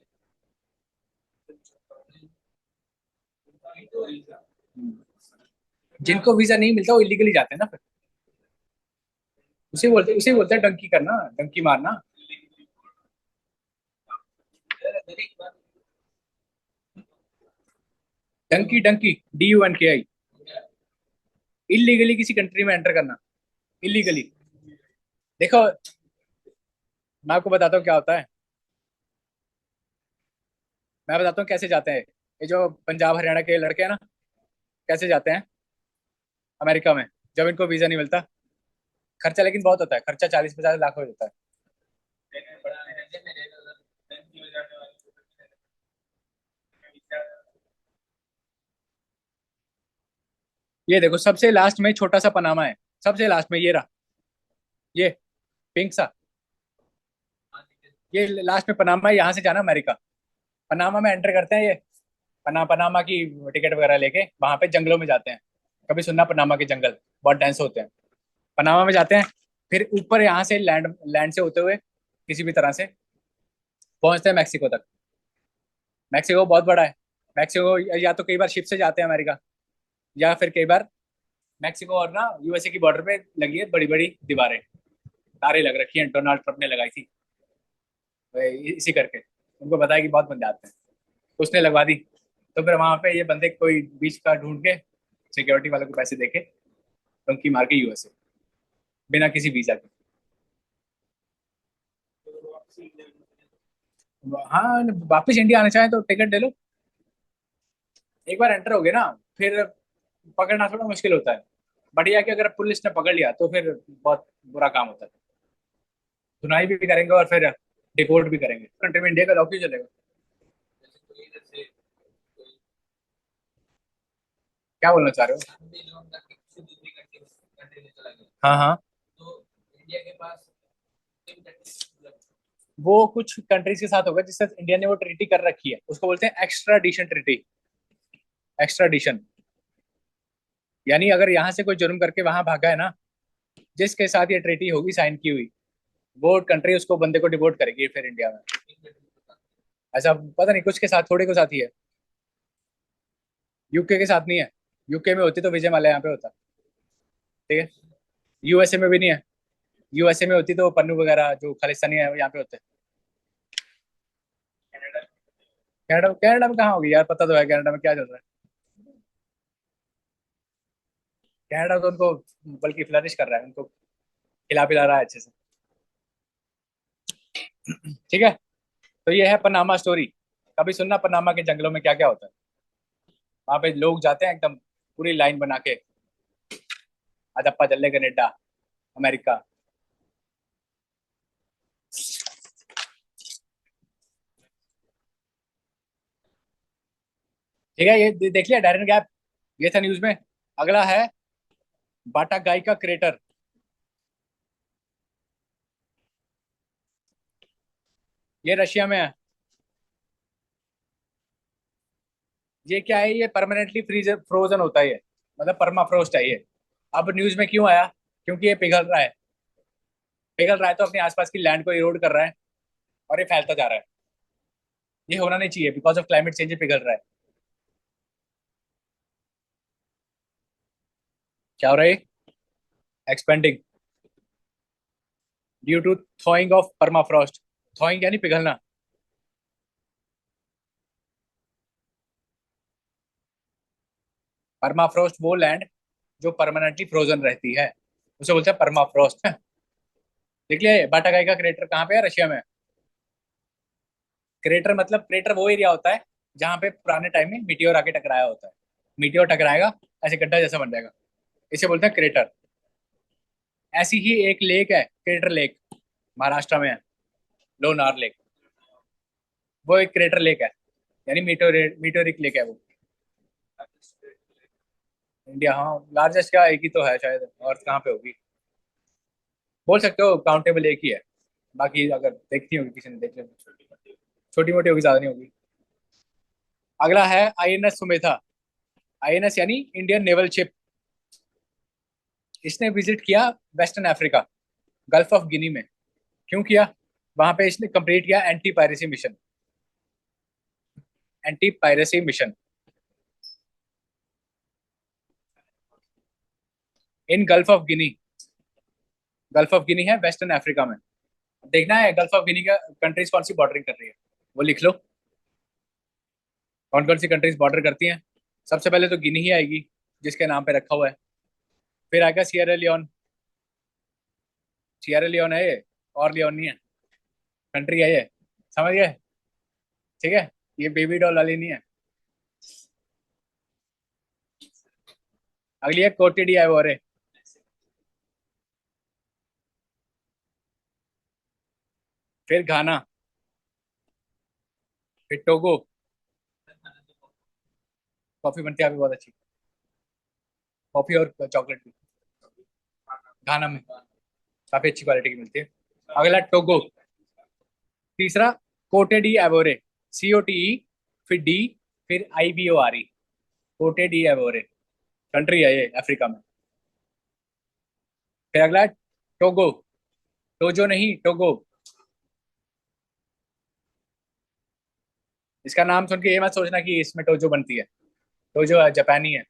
जिनको वीजा नहीं मिलता वो इलीगली जाते हैं ना फिर, उसे बोलते हैं डंकी करना, डंकी मारना। डंकी, डंकी, DUNKI। इलीगली किसी कंट्री में एंटर करना, इलीगली। देखो, मैं आपको बताता हूँ क्या होता है। मैं बताता हूँ कैसे जाते हैं ये जो पंजाब हरियाणा के लड़के हैं ना, कैसे जाते हैं अमेरिका में जब इनको वीजा नहीं मिलता। खर्चा लेकिन बहुत होता है, खर्चा 40-50 लाख हो जाता है। ये देखो सबसे लास्ट में छोटा सा पनामा है, सबसे लास्ट में ये रहा, ये पिंक सा, ये लास्ट में पनामा है, यहाँ से जाना अमेरिका। पनामा में एंटर करते हैं ये, पनामा की टिकट वगैरह लेके वहां पे जंगलों में जाते हैं। कभी सुनना पनामा के जंगल बहुत डेंस होते हैं। पनामा में जाते हैं, फिर ऊपर यहाँ से लैंड लैंड से होते हुए किसी भी तरह से पहुंचते हैं मैक्सिको तक। मैक्सिको बहुत बड़ा है। मैक्सिको या तो कई बार शिप से जाते हैं अमेरिका, या फिर कई बार मैक्सिको और ना यूएसए की बॉर्डर पे लगी है बड़ी बड़ी दीवारें, तारे लग रखी हैं, डोनाल्ड ट्रंप ने लगाई थी। इसी करके उनको बताया कि बहुत बंदे आते हैं, उसने लगवा दी। तो फिर वहां पे ये बंदे कोई बीच का ढूंढ के सिक्योरिटी वालों को पैसे देके डंकी मार के यूएसए, बिना किसी वीजा के। हाँ, वापस इंडिया आना चाहे तो टिकट ले लो। एक बार एंटर हो गए ना, फिर पकड़ना थोड़ा मुश्किल होता है। बढ़िया कि अगर पुलिस ने पकड़ लिया तो फिर बहुत बुरा काम होता है। सुनाई भी करेंगे और फिर डिपोर्ट भी करेंगे। कंट्री में इंडिया का लॉ क्यों चलेगा? क्या बोलना चाह रहे हो? हाँ हाँ। वो कुछ कंट्रीज के साथ होगा जिससे इंडिया ने वो ट्रीटी कर रखी है, उसको बोलते हैं एक्स्ट्राडिशन ट्रीटी। एक्स्ट्राडिशन यानी अगर यहाँ से कोई जुर्म करके वहां भागा है ना, जिसके साथ ये ट्रीटी होगी साइन की हुई, वो कंट्री उसको बंदे को डिपोर्ट करेगी फिर इंडिया में। ऐसा पता नहीं, कुछ के साथ, थोड़े के साथ ही है। यूके के साथ नहीं है। यूके में होती तो विजय माल्या यहाँ पे होता। ठीक है। यूएसए में भी नहीं है। यूएसए में होती तो पन्नू वगैरह जो खालिस्तानी है वो यहाँ पे होते। कनाडा, कनाडा में कहाँ होगी यार, पता तो है कनाडा में क्या चल रहा है। कनाडा तो उनको बल्कि फ्लरिश कर रहा है, उनको खिला पिला रहा है अच्छे से। ठीक है। तो ये है पनामा स्टोरी। कभी सुनना पनामा के जंगलों में क्या क्या होता है। वहां पे लोग जाते हैं एकदम पूरी लाइन बना के, अदप्पा चल कनेडा, अमेरिका। ठीक है, ये देख लिया डायरन गैप, ये था न्यूज में। अगला है बाटा गाई का क्रेटर। ये रशिया में है। ये क्या है, ये परमानेंटली फ्रीज फ्रोजन होता है ये, मतलब परमाफ्रोस्ट है ये। अब न्यूज में क्यों आया? क्योंकि ये पिघल रहा है। पिघल रहा है तो अपने आसपास की लैंड को इरोड कर रहा है, और ये फैलता जा रहा है। ये होना नहीं चाहिए, बिकॉज ऑफ क्लाइमेट चेंज पिघल रहा है। क्या हो रहा है? Expanding due to thawing of permafrost. Thawing यानी पिघलना। परमाफ्रॉस्ट वो लैंड जो परमानेंटली फ्रोजन रहती है, उसे बोलते हैं परमाफ्रॉस्ट। देख लिया, ये बाटागाई का क्रेटर कहाँ पे है? रशिया में। क्रेटर मतलब, क्रेटर वो एरिया होता है जहाँ पे पुराने टाइम में मीटियोर आके टकराया होता है। मीटियोर टकराएगा, ऐसे गड्ढा जैसा बन जाएगा, इसे बोलते हैं क्रेटर। ऐसी ही एक लेक है, क्रेटर लेक, महाराष्ट्र में है, लोनार लेक। वो एक क्रेटर लेक है, यानी मीटोरिक लेक है वो। इंडिया, हाँ लार्जेस्ट का एक ही तो है शायद, और कहाँ पे होगी? बोल सकते हो काउंटेबल एक ही है। बाकी अगर देखती होगी किसी ने देख लिया, छोटी मोटी होगी, ज्यादा नहीं होगी। अगला है आईएनएस सुमेधा। आईएनएस यानी इंडियन नेवल शिप। इसने विजिट किया western Africa, Gulf of Guinea में। क्यों किया? वहां पे इसने कंप्लीट किया anti piracy mission. Anti piracy mission in Gulf of Guinea. Gulf of Guinea है वेस्टर्न अफ्रीका में। देखना है गल्फ ऑफ गिनी का कंट्रीज कौन सी बॉर्डरिंग कर रही है, वो लिख लो। कौन कौन सी कंट्रीज बॉर्डर करती हैं? सबसे पहले तो गिनी ही आएगी, जिसके नाम पे रखा हुआ है। फिर आएगा सियरा लियोन। सियरा लियोन है ये, और लियोन नहीं है, कंट्री है ये। समझ गए? ठीक है, ये बेबी डॉल वाली नहीं है। अगली है कोटे डी आइवोरे। फिर घाना, फिर टोगो। कॉफी बनती है यहाँ पे बहुत अच्छी, कॉफी और चॉकलेट भी घाना में काफी अच्छी क्वालिटी की मिलती है। अगला टोगो। तीसरा कोटे डी एवोरे, COTE, फिर डी, फिर IBORE। कोटे डी एवोरे कंट्री है ये अफ्रीका में। फिर अगला टोगो, टोजो नहीं टोगो। इसका नाम सुन के ये मत सोचना कि इसमें टोजो बनती है, टोजो जापानी है,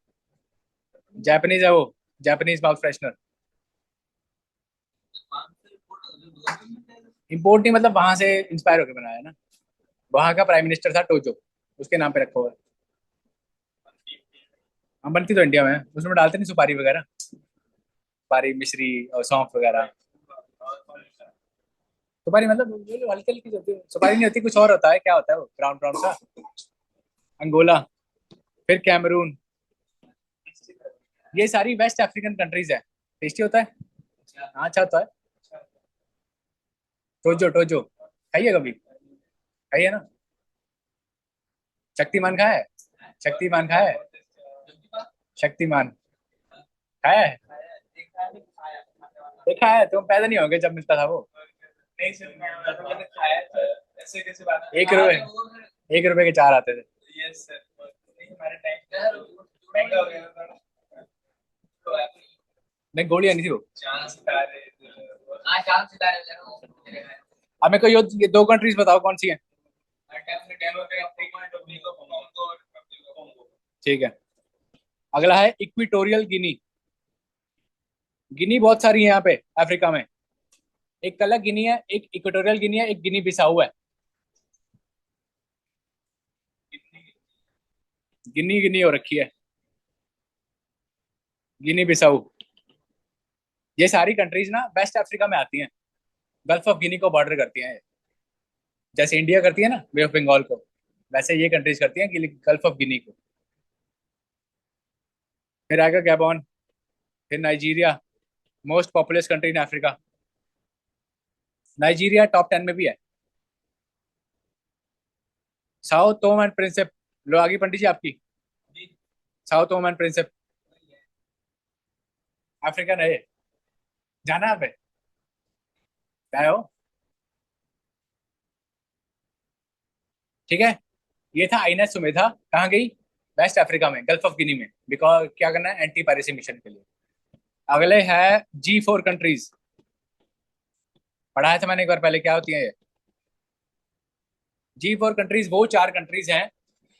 जापानीज है वो, जापानीज माउथ फ्रेशनर। इम्पोर्ट नहीं, मतलब वहां से इंस्पायर होकर बनाया है ना, वहां का प्राइम मिनिस्टर था टोजो, उसके नाम पे रखा हुआ है। हम बनती तो इंडिया में है, उसमें डालते नहीं सुपारी वगैरह, सुपारी मिश्री और सौंफ वगैरह। सुपारी मतलब ये जो हल्की हल्की होती है, सुपारी नहीं होती, कुछ और होता है, क्या होता है वो ब्राउन ब्राउन सा। अंगोला, फिर कैमरून। ये सारी वेस्ट अफ्रीकन कंट्रीज है। टेस्टी होता है, हाँ अच्छा होता है। टोजो टोजो खाइए कभी, खाइए ना। शक्तिमान खाया है, शक्तिमान खाया है, शक्तिमान खाया है। देखा है, तुम पैदा नहीं होंगे जब मिलता था वो। नहीं सर, मैंने खाया है, ऐसे कैसे बात, 1 रुपए, 1 रुपए के 4 आते थे। यस सर, नहीं हमारे टाइम महंगा हो गया था। नहीं गोली आनी थी वो। चांद सितारे, हाँ चांद सितारे। अब मेरे को ये 2 कंट्रीज बताओ कौन सी है। ठीक है। अगला है इक्विटोरियल गिनी। गिनी बहुत सारी है यहाँ पे अफ्रीका में। एक अलग गिनी है, एक इक्वेटोरियल गिनी है, एक गिनी बिसाऊ है। गिनी गिनी हो रखी है, गिनी बिसाऊ। ये सारी कंट्रीज ना वेस्ट अफ्रीका में आती हैं, गल्फ ऑफ गिनी को बॉर्डर करती हैं। जैसे इंडिया करती है ना बे ऑफ बंगाल को, वैसे ये कंट्रीज करती हैं कि गल्फ ऑफ गिनी को। फिर आएगा गैबॉन, फिर Nigeria, most populous country in Africa. Nigeria top 10 में भी है। साओ टोम एंड प्रिंसिप, लो आगे पंडित जी आपकी। Sao Tome and Principe African है, जाना है पे, गए हो। ठीक है। ये था आइना सुमेधा, कहाँ गई, वेस्ट अफ्रीका में, गल्फ ऑफ गिनी में, बिकॉज क्या करना है, एंटी पायरेसी मिशन के लिए। अगले है G4 कंट्रीज। पढ़ाया था मैंने एक बार पहले, क्या होती है ये। G4 कंट्रीज वो 4 कंट्रीज हैं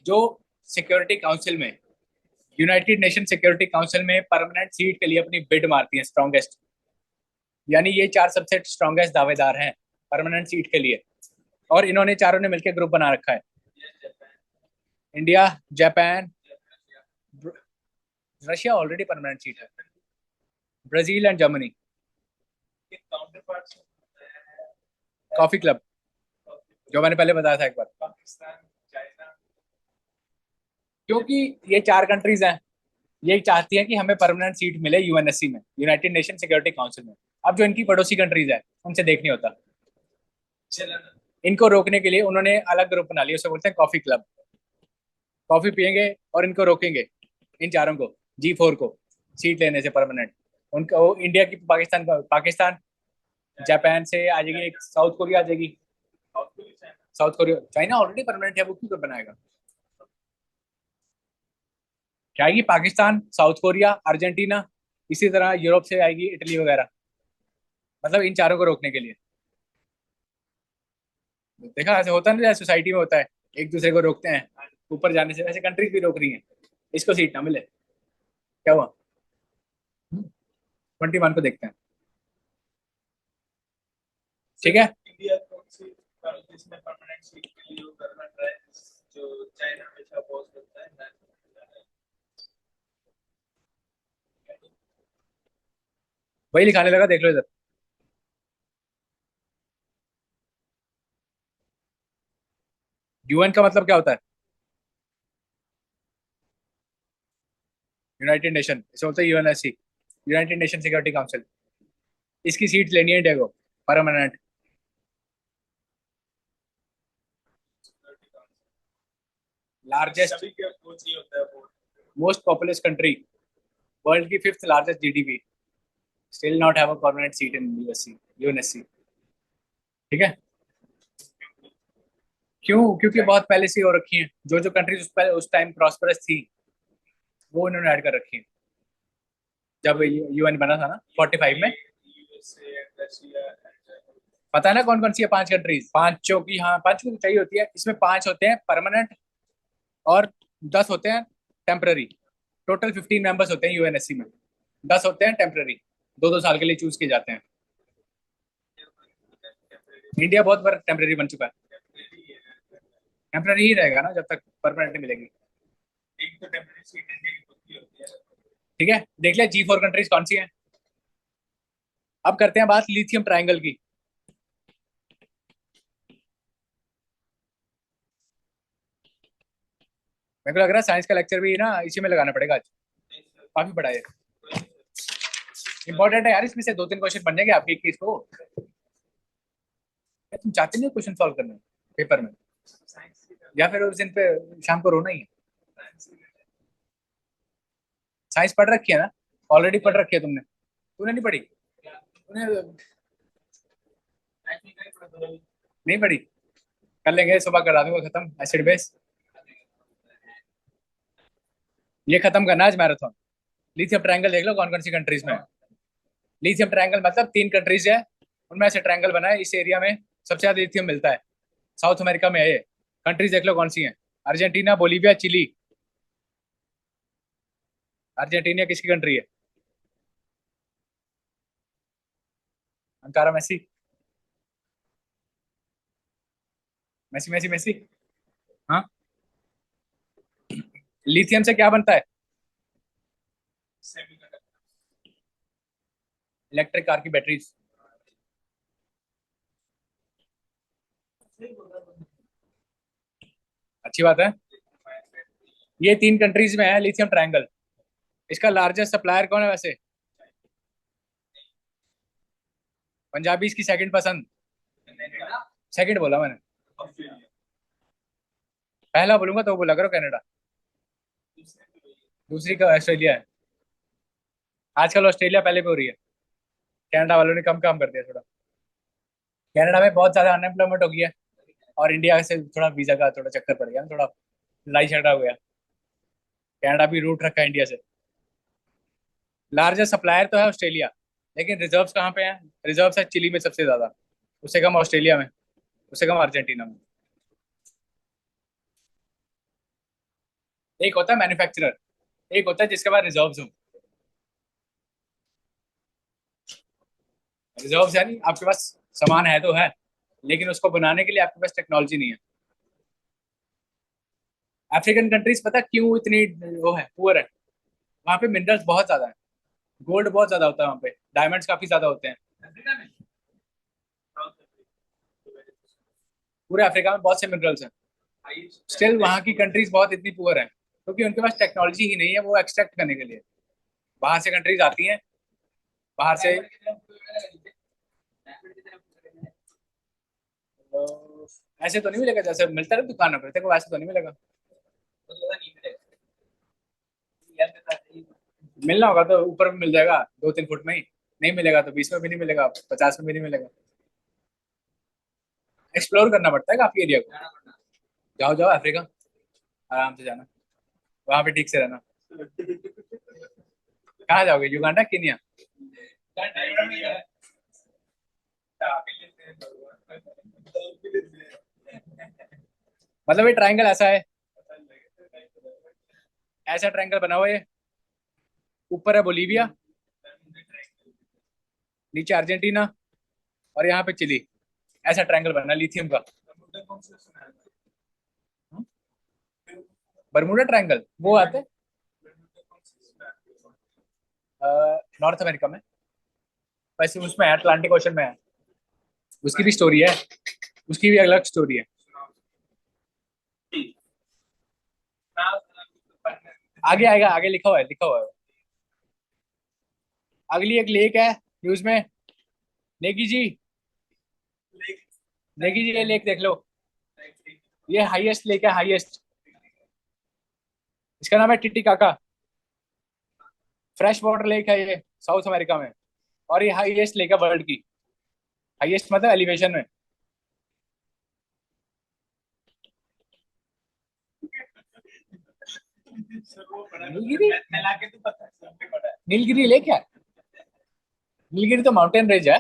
जो सिक्योरिटी काउंसिल में, यूनाइटेड नेशन सिक्योरिटी काउंसिल में परमानेंट सीट के लिए अपनी बिड मारती हैं, स्ट्रॉन्गेस्ट। यानी ये 4 सबसे स्ट्रॉन्गेस्ट दावेदार हैं परमानेंट सीट के लिए, और इन्होंने चारों ने मिलकर ग्रुप बना रखा है। India, Japan, Russia already permanent seat है, Brazil and Germany. Coffee club, जो मैंने पहले बताया था एक बार। क्योंकि ये 4 कंट्रीज हैं, ये चाहती हैं कि हमें परमानेंट सीट मिले UNSC में, यूनाइटेड नेशन सिक्योरिटी काउंसिल में। अब जो इनकी पड़ोसी कंट्रीज है उनसे देख नहीं होता, इनको रोकने के लिए उन्होंने अलग ग्रुप बना लिया, उसे बोलते हैं कॉफी क्लब। कॉफी पियेंगे और इनको रोकेंगे, इन चारों को, G4 को सीट लेने से परमानेंट। उनका वो इंडिया की, पाकिस्तान जापान से आ जाएगी, एक साउथ कोरिया आ जाएगी। South Korea, China already permanent है, वो क्यों बनाएगा। क्या आएगी, पाकिस्तान, साउथ कोरिया, अर्जेंटीना, इसी तरह यूरोप से आएगी इटली वगैरह, मतलब इन चारों को रोकने के लिए। देखा ऐसे होता है ना, सोसाइटी में होता है, एक दूसरे को रोकते हैं ऊपर जाने से, वैसे कंट्रीज भी रोक रही हैं, इसको सीट ना मिले। क्या हुआ, 21 को देखते हैं। ठीक है। इंडिया कौन सी जिसमें परमानेंट सीट के लिए वो करना ट्राई, जो चाइना हमेशा अपोज करता है। वही लिखाने लगा, देख लो इधर। UN का मतलब क्या होता है, यूनाइटेड नेशन, इसे बोलते हैं UNSC, United nation security council. इसकी सीट लेनी है इंडिया को परमानेंट। लार्जेस्ट सभी के वो चाहिए होता है वो। मोस्ट पॉपुलस कंट्री, वर्ल्ड की 5th largest GDP, still not have a permanent seat in USC UNSC. ठीक है, क्यों? क्योंकि बहुत पहले से ही हो रखी है। जो जो कंट्रीज उस टाइम प्रॉस्परस थी वो इन्होंने ऐड कर रखी है। जब यूएन बना था ना 45 में, यूएसए, रशिया, पता है ना कौन कौन सी है 5 कंट्रीज? पांचों की, हाँ 5 की चाहिए होती है। इसमें 5 होते हैं परमानेंट और 10 होते हैं टेम्पररी। टोटल 15 मेंबर्स होते हैं यूएनएससी में, 10 होते हैं टेम्पररी, 2-2 साल के लिए चूज किए जाते हैं। इंडिया बहुत बार टेम्पररी बन चुका है। टेम्पररी ही रहेगा ना जब तक परमानेंट नहीं मिलेगी। एक तो टेम्परेरी सीट इंडिया की खुद की होती है। ठीक है, देख लिया G4 कंट्रीज कौन सी हैं। अब करते हैं बात लिथियम ट्रायंगल की। मेरे को लग रहा है साइंस का लेक्चर भी ना इसी में लगाना पड़ेगा आज, काफी बड़ा है, इंपॉर्टेंट है यार। इसमें से 2-3 क्वेश्चन बन जाएंगे आपके 21 को। क्या तुम चाहते नहीं हो क्वेश्चन सॉल्व करने पेपर में, या फिर उस दिन पे शाम को रोना ही है? साइंस पढ़ रखी है ना, ऑलरेडी पढ़ रखी है तुमने। तूने नहीं पढ़ी? तूने नहीं पढ़ी? कर लेंगे, सुबह करा दूंगा खत्म एसिड बेस। ये खत्म करना है आज मैराथन। लिथियम ट्रायंगल देख लो कौन कौन सी कंट्रीज में है। लिथियम ट्रायंगल मतलब 3 कंट्रीज है, उनमें से ट्रायंगल बना है। इस एरिया में सबसे ज्यादा लिथियम मिलता है, साउथ अमेरिका में है ये। कंट्रीज देख लो कौन सी हैं, अर्जेंटीना, बोलीविया, चिली। अर्जेंटीना किसकी कंट्री है? Ankara Messi. Messi Messi Messi. हाँ, लिथियम से क्या बनता है? इलेक्ट्रिक कार की बैटरीज। अच्छी बात है। ये 3 कंट्रीज में है लिथियम ट्रायंगल। इसका लार्जेस्ट सप्लायर कौन है वैसे? पंजाबी इसकी सेकंड पसंद। सेकंड बोला मैंने, पहला बोलूंगा तो बोला करो कनाडा। दूसरी का ऑस्ट्रेलिया है। आजकल ऑस्ट्रेलिया पहले पे हो रही है, कनाडा वालों ने कम काम कर दिया थोड़ा। कनाडा में बहुत ज्यादा अनएम्प्लॉयमेंट हो गया है, और इंडिया से थोड़ा वीजा का थोड़ा चक्कर पड़ गया ना, थोड़ा लड़ाई झगड़ा हो गया। कनाडा भी रूट रखा है इंडिया से। लार्जेस्ट सप्लायर तो है ऑस्ट्रेलिया, लेकिन रिजर्व्स कहाँ पे हैं? रिजर्व्स है चिली में सबसे ज्यादा, उससे कम ऑस्ट्रेलिया में, उससे कम अर्जेंटीना में। एक होता है मैन्युफैक्चरर, एक होता है जिसके पास रिजर्व्स हो। रिजर्व्स यानी आपके पास सामान है तो है, लेकिन उसको बनाने के लिए आपके पास टेक्नोलॉजी नहीं है। अफ्रीकन कंट्रीज पता है क्यों इतनी वो है, पुअर है? वहाँ पे मिनरल्स बहुत ज्यादा है, गोल्ड बहुत ज्यादा होता है वहाँ पे, डायमंड्स काफी ज्यादा होते हैं। पूरे अफ्रीका में बहुत से मिनरल्स हैं। स्टिल वहाँ की कंट्रीज बहुत इतनी पुअर है क्योंकि उनके पास टेक्नोलॉजी ही नहीं है वो एक्सट्रैक्ट करने के लिए। बाहर से कंट्रीज आती हैं, बाहर से। ऐसे तो नहीं मिलेगा जैसे मिलता है दुकानों पर, देखो वैसे तो नहीं मिलेगा। मिलना होगा तो ऊपर में मिल जाएगा, 2-3 फुट में ही। नहीं मिलेगा तो 20 में भी नहीं मिलेगा, 50 में भी नहीं मिलेगा। एक्सप्लोर करना पड़ता है काफी एरिया को। जाओ जाओ अफ्रीका, आराम से जाना, वहां पे ठीक से रहना। कहाँ जाओगे, युगांडा, केनिया? मतलब ये ट्रायंगल ऐसा है, ऐसा ट्रायंगल बना हुआ है। ऊपर है बोलीविया, नीचे अर्जेंटीना, और यहाँ पे चिली। ऐसा ट्रायंगल बना लिथियम का। बर्मुडा ट्रायंगल वो आते हैं नॉर्थ अमेरिका में, वैसे उसमें है, अटलांटिक ओशन में है। उसकी भी स्टोरी है, उसकी भी अलग स्टोरी है। आगे आएगा, आगे लिखा हुआ है, लिखा हुआ है। अगली एक लेक है न्यूज में, नेगी जी, नेगी जी ये लेक देख लो। ये हाईएस्ट लेक है, हाईएस्ट। इसका नाम है टिटिकाका। फ्रेश वाटर लेक है ये, साउथ अमेरिका में। और ये हाईएस्ट लेक है वर्ल्ड की। हाईएस्ट मतलब एलिवेशन में। सर वो बड़ा नीलगिरी? मिला के तो पता है सब पे बड़ा है। नीलगिरी लेक है? नीलगिरी तो माउंटेन रेंज है।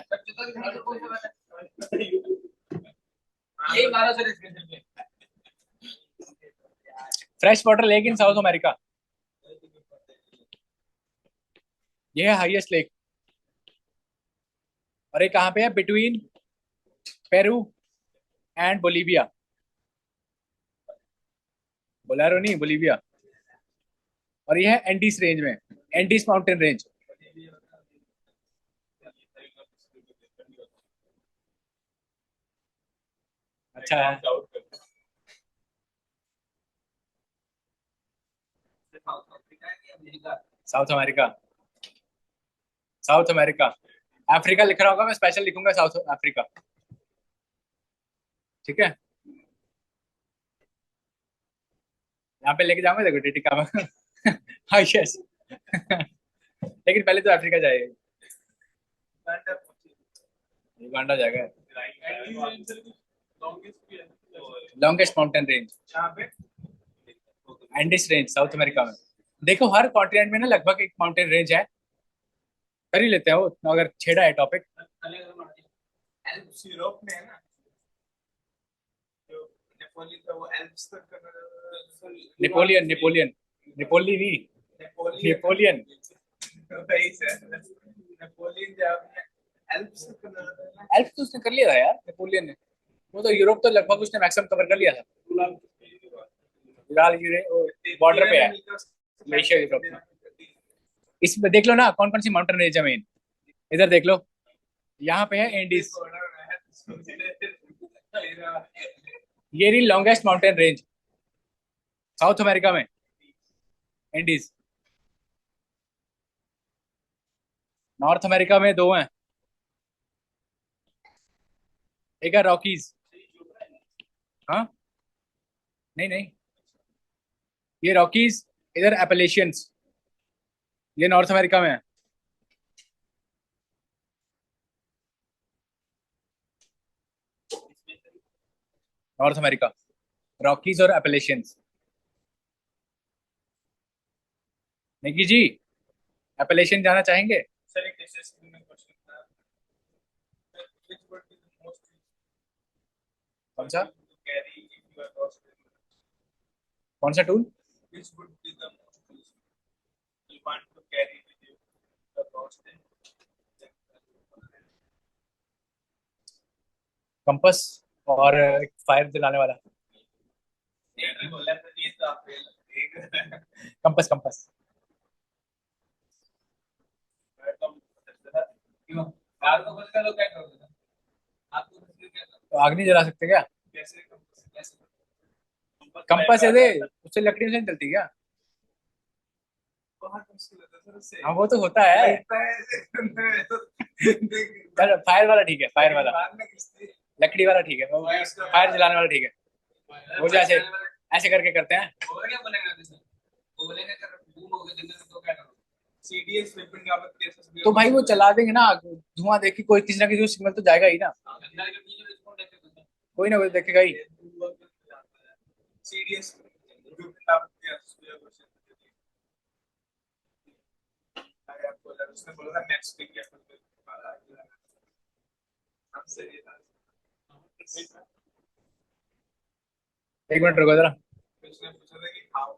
यही मारा सर इसके fresh water lake in south America. ये है हाईएस्ट लेक। और ये कहाँ पे है? Between Peru and Bolivia. Bolero नहीं, बोलीविया। और ये है एंडीज रेंज में, एंडीज माउंटेन रेंज। अच्छा है। South America. South America. Africa लिख रहा होगा, मैं स्पेशल लिखूंगा साउथ अफ्रीका। ठीक है, यहाँ पे लेके जाऊंगा देखो टिटिका में। हाँ यस। लेकिन पहले तो अफ्रीका जाएगा। युगांडा जाएगा। Longest mountain range Andes range south America में। देखो हर कॉन्टिनेंट में ना लगभग एक माउंटेन रेंज है। कर ही लेते हैं वो, अगर छेड़ा है टॉपिक। यूरोप में है ना, जो नेपोलियन का वो एल्प्स तक नेपोलियन नेपोलियन नेपोली नहीं, नेपोलियन। वही सर, नेपोलियन जब एल्प्स एल्प तो उसने कर लिया था यार, नेपोलियन ने। वो तो यूरोप तो लगभग उसने मैक्सिमम कवर कर लिया था। फिलहाल ये बॉर्डर पे है, एशिया यूरोप में। इसमें देख लो ना कौन कौन सी माउंटेन रेंज है मेन। इधर देख लो, यहाँ पे है एंडीज। ये रही longest mountain range south America में, एंडीज। नॉर्थ अमेरिका में दो हैं, एक है रॉकीज। हाँ, नहीं नहीं, ये रॉकीज, इधर एपेलेशियंस, ये नॉर्थ अमेरिका में है। नॉर्थ अमेरिका, रॉकीज और एपेलेशियंस। निकी जी, एपेलेशियन जाना चाहेंगे? सर एक एसएससी में क्वेश्चन था, which would be the most कौन सा? to carry if you are lost, कौन सा tool? which would be the most useful you want to carry with you the lost compass और एक फायर जलाने वाला। नहीं बोला तो ये तो आप फेल कंपस कंपस। क्यों कार को बंद कर लो, क्या करोगे आपको क्या तो आग नहीं जला सकते क्या? कैसे कैसे कंपस है दे, उससे लकड़ियों से नहीं जलती क्या? बहुत मुश्किल होता है सर उससे। हाँ वो तो होता है। चल फायर वाला ठीक है, फायर वाला, लकड़ी वाला ठीक है, वो फायर जलाने वाला ठीक है। वो जो ऐसे ऐसे करके करते हैं। क्या बोलेंगे सर, बोलेंगे सर बूम हो गया दिन में तो क्या करोगे? सीडीएस वेपन का आप कैसे तो भाई वो चला देंगे ना, धुआं देख के कोई किसी ना किसी को सिग्नल तो जाएगा ही ना। कोई ना कोई देखेगा ही। सीडीएस वेपन आप उसने बोला था नेक्स्ट वीक या हमसे ये था। एक मिनट रुको जरा। उसने पूछा था कि हाउ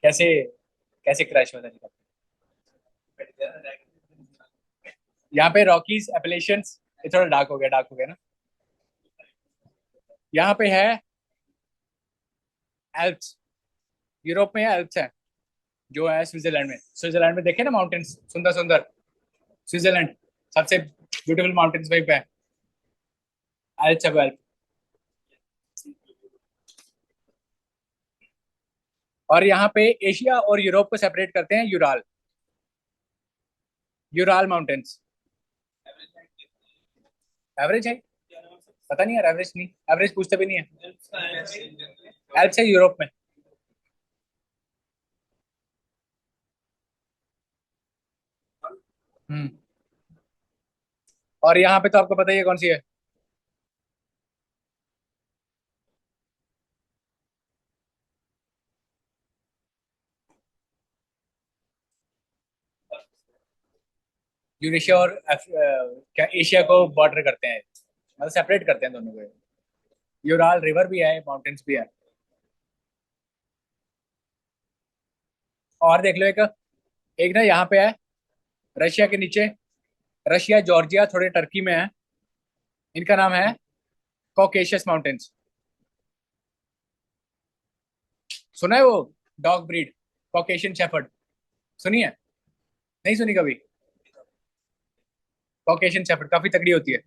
कैसे कैसे क्रैश हुआ था? यहाँ पे रॉकीज, एपेलेशियंस, ये थोड़ा डार्क हो गया ना। यहाँ पे है एल्प्स, यूरोप में है एल्प्स है, जो है स्विट्जरलैंड में। स्विट्जरलैंड में देखे ना माउंटेन्स, सुंदर सुंदर। स्विट्जरलैंड सबसे ब्यूटीफुल माउंटेन्स वहीं पे है, एल्प्स है वो, एल्प। और यहाँ पे एशिया और यूरोप को सेपरेट करते हैं यूराल, यूराल माउंटेन्स। एवरेज है, पता नहीं यार, एवरेज नहीं, एवरेज पूछते भी नहीं है। एल्प्स है यूरोप में। हम्म। और यहाँ पे तो आपको पता ही है कौन सी है। यूरेशिया और क्या एशिया को बॉर्डर करते हैं, मतलब सेपरेट करते हैं दोनों को। यूराल रिवर भी है, माउंटेन्स भी है। और देख लो, एक एक ना यहाँ पे है, रशिया के नीचे, रशिया जॉर्जिया थोड़े टर्की में है, इनका नाम है कॉकेशियस माउंटेन्स। सुना है वो डॉग ब्रीड, कॉकेशियन शेफर्ड, सुनी है? नहीं सुनी कभी? कॉकेशियन शेफर्ड काफी तगड़ी होती है,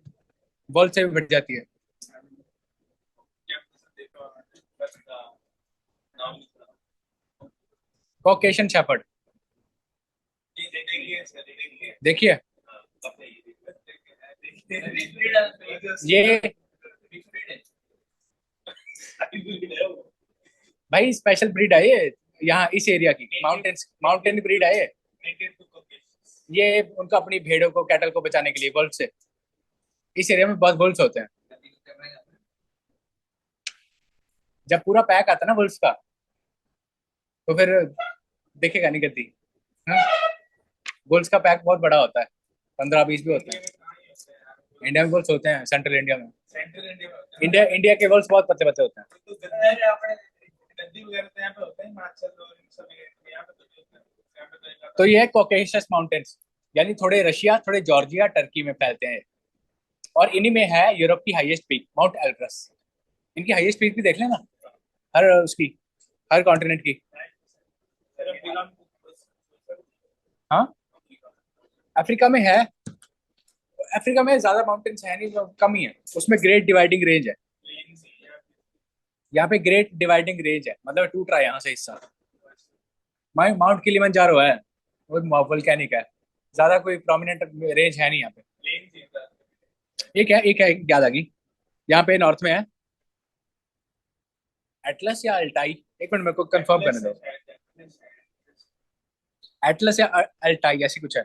बॉल से भी बढ़ जाती है। कॉकेशियन शेफर्ड देखिए, ये भाई स्पेशल ब्रीड है ये, यहाँ इस एरिया की माउंटेन ब्रीड है ये उनका अपनी भेड़ों को, कैटल को बचाने के लिए वुल्फ से, इस एरिया में बहुत वुल्फ होते हैं। जब पूरा पैक आता है ना वुल्फ का, तो फिर दिखेगा नहीं गद्दी। वुल्फ का पैक बहुत बड़ा होता है, 15-20 भी होते हैं। इंडिया में वुल्फ होते हैं, सेंट्रल इंडिया में। इंडिया इंडिया के वुल्फ बहुत पतले पतले होते हैं। तो ये है कॉकेशियस माउंटेन्स, यानी थोड़े रशिया, थोड़े जॉर्जिया, टर्की में फैलते हैं। और इन्हीं में है यूरोप की हाईएस्ट पीक माउंट एल्ब्रस। इनकी हाईएस्ट पीक भी देख लेना, हर उसकी, हर कॉन्टिनेंट की। हाँ, अफ्रीका में है। अफ्रीका में ज्यादा माउंटेन्स है नहीं, कम ही है। उसमें ग्रेट डिवाइडिंग रेंज है, यहाँ पे ग्रेट डिवाइडिंग रेंज है, मतलब टूट रहा है यहाँ से हिस्सा। माउंट किलिमंजारो है, वो वोल्केनिक है, ज्यादा कोई प्रोमिनेंट रेंज है नहीं यहाँ पे। एक है याद आ गई, यहाँ पे नॉर्थ में है, एटलस या अल्टाई, एक मिनट मेरे को कंफर्म करने दो। एटलस या अल्टाई ऐसी कुछ है।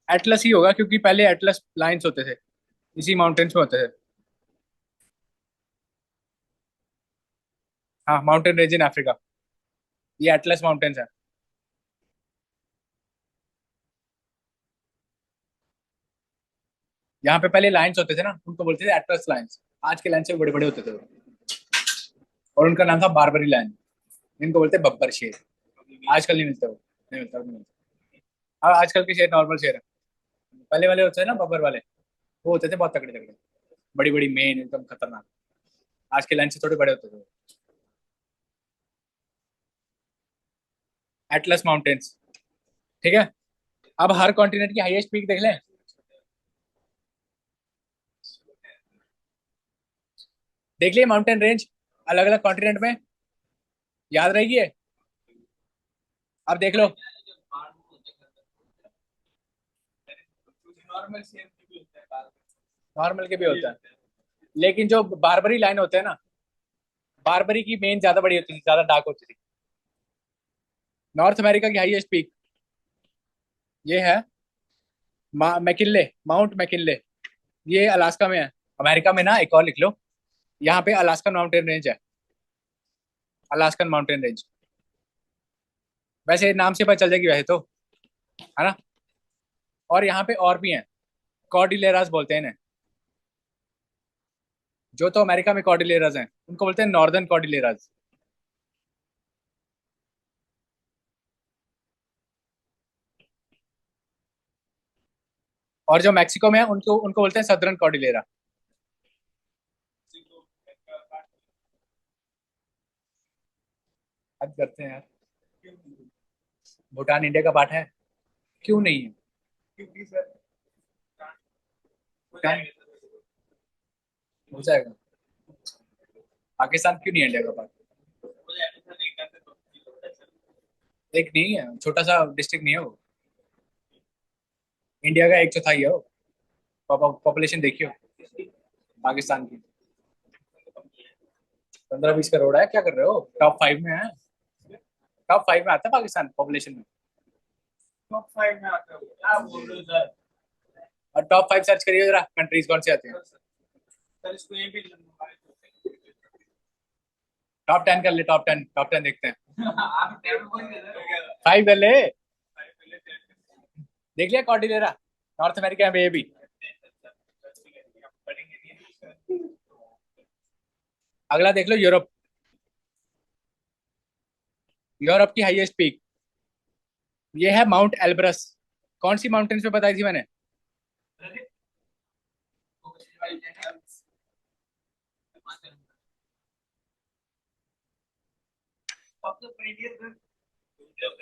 एटलस ही होगा, क्योंकि पहले एटलस लाइन्स होते थे, इसी माउंटेन्स में होते थे। हाँ, माउंटेन रेंज इन अफ्रीका, ये एटलस माउंटेन्स है। यहाँ पे पहले लाइन्स होते थे ना, उनको बोलते थे एटलस लाइन्स, आज के लाइन से बड़े बड़े होते थे वो। और उनका नाम था बारबरी लाइन, इनको बोलते बब्बर शेर। आजकल नहीं मिलते वो, नहीं मिलता, नहीं मिलता। हाँ, आजकल के शेर नॉर्मल शेर है। पहले वाले होते हैं ना बब्बर वाले, वो होते थे बहुत तगड़े तगड़े, बड़ी बड़ी मेन, एकदम खतरनाक। आज के लाइन से थोड़े बड़े होते थे। एटलस माउंटेन्स, ठीक है। अब हर कॉन्टिनेंट की हाईएस्ट पीक देख लें। देख लिए माउंटेन रेंज अलग अलग कॉन्टिनेंट में, याद रहेगी है। अब देख लो, नॉर्मल के भी होता है, लेकिन जो बारबरी लाइन होते हैं ना, बारबरी की मेन ज्यादा बड़ी होती थी, ज्यादा डार्क होती थी। नॉर्थ अमेरिका की हाईएस्ट पीक ये है, मैकिनले, माउंट मैकिनले, ये अलास्का में है। अमेरिका में ना, एक और लिख लो, यहाँ पे अलास्कन माउंटेन रेंज है, अलास्कन माउंटेन रेंज। वैसे नाम से पता चल जाएगी वैसे तो, है ना। और यहाँ पे और भी हैं, कॉर्डिलेरास बोलते हैं इन्हें। जो तो अमेरिका में कॉर्डिलेरास हैं, उनको बोलते हैं नॉर्दर्न कॉर्डिलेरास। और जो मैक्सिको में है, उनको उनको बोलते हैं सदर्न कॉर्डिलेरा। हद करते हैं यार, भूटान इंडिया का पार्ट है, क्यों नहीं है? भूटान हो जाएगा। पाकिस्तान क्यों नहीं है इंडिया का पार्ट? एक नहीं है, छोटा सा डिस्ट्रिक्ट नहीं है वो। इंडिया का 1/4 है वो। पॉपुलेशन देखियो पाकिस्तान की। 15-20 करोड़ है, क्या कर रहे हो? टॉप 5 में है। टॉप 5 में आता है पाकिस्तान पॉपुलेशन में। टॉप 5 में आता है वो। क्या बोल रहे हो सर? और टॉप 5 सर्च करिए जरा, कंट्रीज कौन से आते हैं। सर इसको ये भी टॉप 10 कर ले, टॉप टेन देखते हैं। आप टेबल बोल रहे 5 कर ले। देख लिया कॉर्डिलेरा, नॉर्थ अमेरिका में ये भी। अगला देख लो, यूरोप। यूरोप की हाईएस्ट पीक ये है माउंट एल्ब्रस। कौन सी माउंटेन्स पे बताई थी मैंने?